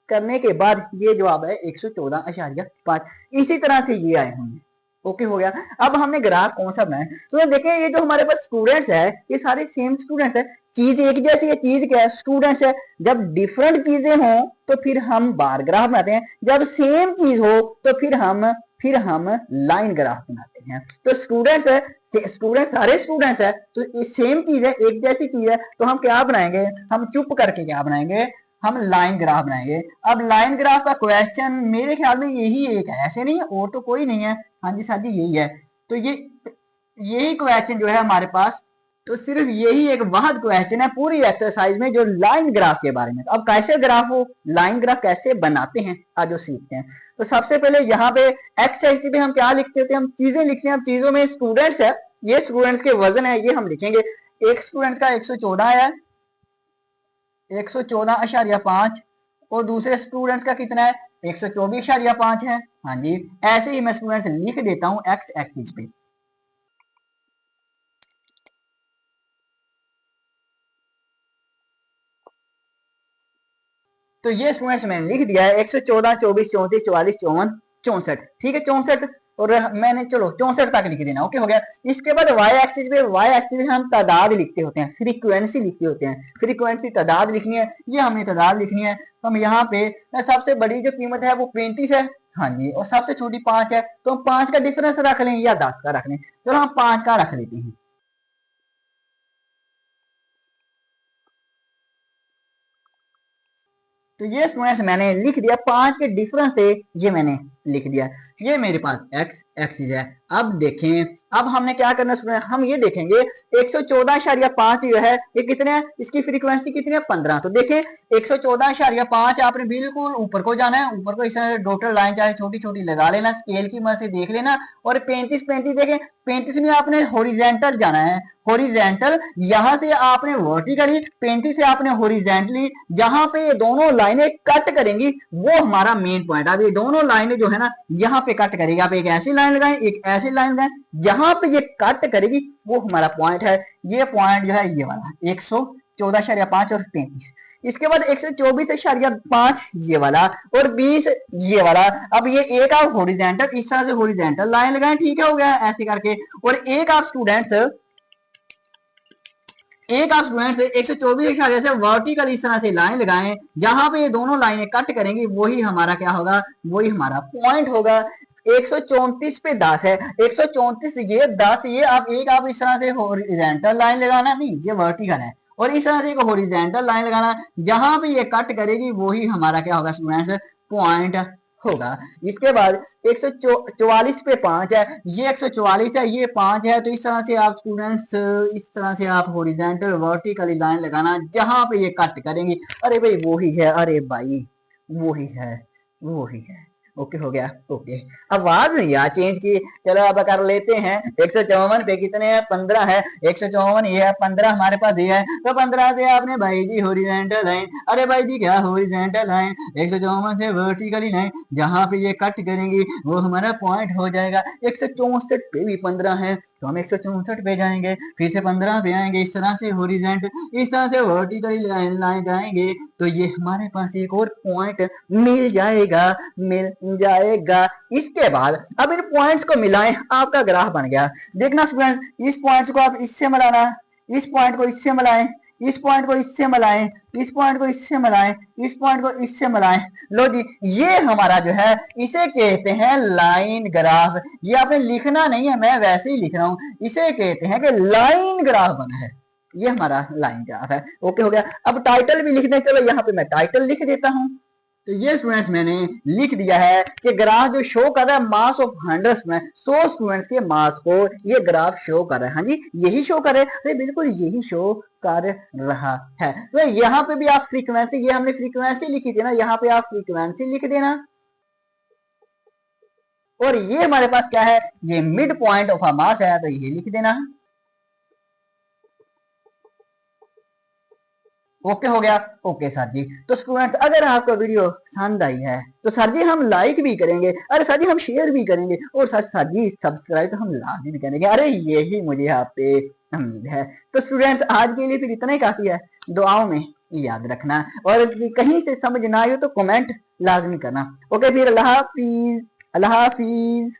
करने के बाद ये जवाब है 114.5। इसी तरह से ये आए होंगे। ओके हो गया। अब हमने ग्राफ कौन सा बनाया, तो देखें ये जो हमारे पास स्टूडेंट्स है ये सारे सेम स्टूडेंट्स है, चीज एक जैसी है, चीज क्या है स्टूडेंट्स है। जब डिफरेंट चीजें हो तो फिर हम बार ग्राफ बनाते हैं, जब सेम चीज हो तो फिर हम लाइन ग्राफ बनाते हैं। तो स्टूडेंट्स है, स्टूडेंट सारे स्टूडेंट्स है, तो सेम चीज है, एक जैसी चीज है, तो हम क्या बनाएंगे, हम चुप करके क्या बनाएंगे, हम लाइन ग्राफ बनाएंगे। अब लाइन ग्राफ का क्वेश्चन मेरे ख्याल में यही एक है, ऐसे नहीं है और तो कोई नहीं है। हाँ जी साथी यही है। तो यही क्वेश्चन जो है हमारे पास, तो सिर्फ यही एक वाहद क्वेश्चन है पूरी एक्सरसाइज में जो लाइन ग्राफ के बारे में। अब कैसे ग्राफ हो, लाइन ग्राफ कैसे बनाते हैं आज जो सीखते हैं। तो सबसे पहले यहाँ पे एक्स एक्सिस पे हम क्या लिखते होते हैं, हम चीजें लिखते हैं। हम चीजों में स्टूडेंट्स है, ये स्टूडेंट्स के वजन है, ये हम लिखेंगे। एक स्टूडेंट का 114 है, 114.5 और दूसरे स्टूडेंट का कितना है 124.5 है। हाँ जी, ऐसे ही मैं स्टूडेंट्स लिख देता हूं एक्स एक्सिस पे। तो ये स्टूडेंट्स मैंने लिख दिया है 114, 24, 34, 44, 54, 64। ठीक है 64, और मैंने चलो 64 तक लिख देना। ओके हो गया। इसके बाद वाई एक्सिस पे, वाई एक्सिस में हम तादाद लिखते होते हैं, फ्रीक्वेंसी लिखते होते हैं। फ्रीक्वेंसी तादाद लिखनी है, ये हमने तादाद लिखनी है। तो हम यहाँ पे सबसे बड़ी जो कीमत है वो 35 है। हाँ जी, और सबसे छोटी 5 है, तो हम 5 का डिफरेंस रख लें या 10 का रख लें। चलो हम 5 का रख लेते हैं। तो ये स्टूडेंट्स मैंने लिख दिया, 5 के डिफरेंस से ये मैंने लिख दिया। ये मेरे पास एक्स एक्सिस है। अब देखें, अब हमने क्या करना स्टूडेंट, हम ये देखेंगे 114.5 जो है ये कितने है, इसकी फ्रीक्वेंसी कितनी है 15। तो देखें 114.5 आपने बिल्कुल ऊपर को जाना है, ऊपर को इस तरह डॉटेड लाइन चाहे छोटी छोटी लगा लेना, स्केल की मदद से देख लेना। और 35 देखें, 35 में आपने हॉरिजॉन्टल जाना है, हॉरिजॉन्टल यहां से आपने वर्टिकली, 35 से आपने हॉरिजॉन्टली, जहां पे ये दोनों लाइनें कट करेंगी वो हमारा मेन पॉइंट। अब ये दोनों लाइनें जो है ना यहाँ पे कट करेगी, आप एक ऐसी लाइन लगाएं एक ऐसी लाइन लगाएं, जहां पे ये कट करेगी वो हमारा पॉइंट है। ये पॉइंट जो है ये वाला 114.5 और 35। इसके बाद 124.5 ये वाला और 20 ये वाला। अब ये एक आप हॉरिजॉन्टल इस तरह से हॉरिजॉन्टल लाइन लगाएं, ठीक है हो गया ऐसे करके। और एक आप स्टूडेंट्स 124 से वर्टिकल इस तरह से लाइन लगाएं, जहां पे ये दोनों लाइनें कट करेंगी वही हमारा क्या होगा, वही हमारा पॉइंट होगा। 134 पे 10 है, 134 ये 10 ये आप इस तरह से हॉरिजॉन्टल लाइन लगाना, नहीं ये वर्टिकल है, और इस तरह से एक हॉरिजॉन्टल लाइन लगाना, जहां पे ये कट करेगी वही हमारा क्या होगा स्टूडेंट्स, पॉइंट होगा। इसके बाद 144 पे 5 है, ये 144 है, ये 5 है। तो इस तरह से आप स्टूडेंट्स इस तरह से आप हॉरिजॉन्टल वर्टिकल लाइन लगाना जहां पे ये कट करेंगी। अरे भाई वो ही है, अरे भाई वो ही है, वो ही है। ओके हो गया। ओके, आवाज नहीं यार चेंज की। चलो अब कर लेते हैं। 154 पे कितने हैं? 15 है। 154 ये है, 15 हमारे पास ये है, तो 15 से आपने भाई जी हॉरिजॉन्टल लाइन, अरे भाई जी क्या हॉरिजॉन्टल लाइन, 154 से वर्टिकली लाइन जहां पे ये कट करेंगी वो हमारा पॉइंट हो जाएगा। 164 पे भी 15 है, तो हम 164 पे जाएंगे, फिर से 15 पे आएंगे, इस तरह से हॉरिजॉन्टल, इस तरह से वर्टिकली लाइन जाएंगे, तो ये हमारे पास एक और पॉइंट मिल जाएगा, मिल जाएगा। इसके बाद अब इन पॉइंट्स को मिलाएं, आपका ग्राफ बन गया। देखना स्टूडेंट्स, इस पॉइंट्स को आप इससे मिलाना, इस पॉइंट को इससे मिलाएं, इस पॉइंट को इससे मिलाएं, इस पॉइंट को इससे मिलाएं, इस पॉइंट को इससे मिलाएं। लो जी, ये हमारा जो है इसे कहते हैं लाइन ग्राफ। ये आपने लिखना नहीं है, मैं वैसे ही लिख रहा हूं। इसे कहते हैं कि लाइन ग्राफ बना है, ये हमारा लाइन ग्राफ है। ओके हो गया। अब टाइटल भी लिख दें, चलो यहाँ पे मैं टाइटल लिख देता हूं। तो ये स्टूडेंट्स मैंने लिख दिया है कि ग्राफ जो शो कर रहा है मास ऑफ 100 में 100 स्टूडेंट्स के मास को ये ग्राफ शो कर रहा है। हाँ जी, यही शो कर रहा है, तो बिल्कुल यही शो कर रहा है। तो यहाँ पे भी आप फ्रीक्वेंसी, ये हमने फ्रीक्वेंसी लिखी थी ना, यहाँ पे आप फ्रीक्वेंसी लिख देना। और ये हमारे पास क्या है? ये मिड पॉइंट ऑफ अ मास है, तो ये लिख देना। ओके हो गया। ओके सर जी। तो स्टूडेंट्स, अगर आपको वीडियो पसंद आई है तो सर जी हम लाइक भी करेंगे, अरे सर जी हम शेयर भी करेंगे, और सर जी सब्सक्राइब तो हम लाजमी करेंगे। अरे यही मुझे आप पे उम्मीद है। तो स्टूडेंट्स, आज के लिए फिर इतना ही काफी है। दुआओं में याद रखना, और कहीं से समझ ना आए तो कमेंट लाजमी करना। ओके, फिर अल्लाह हाफिज, अल्लाह हाफिज।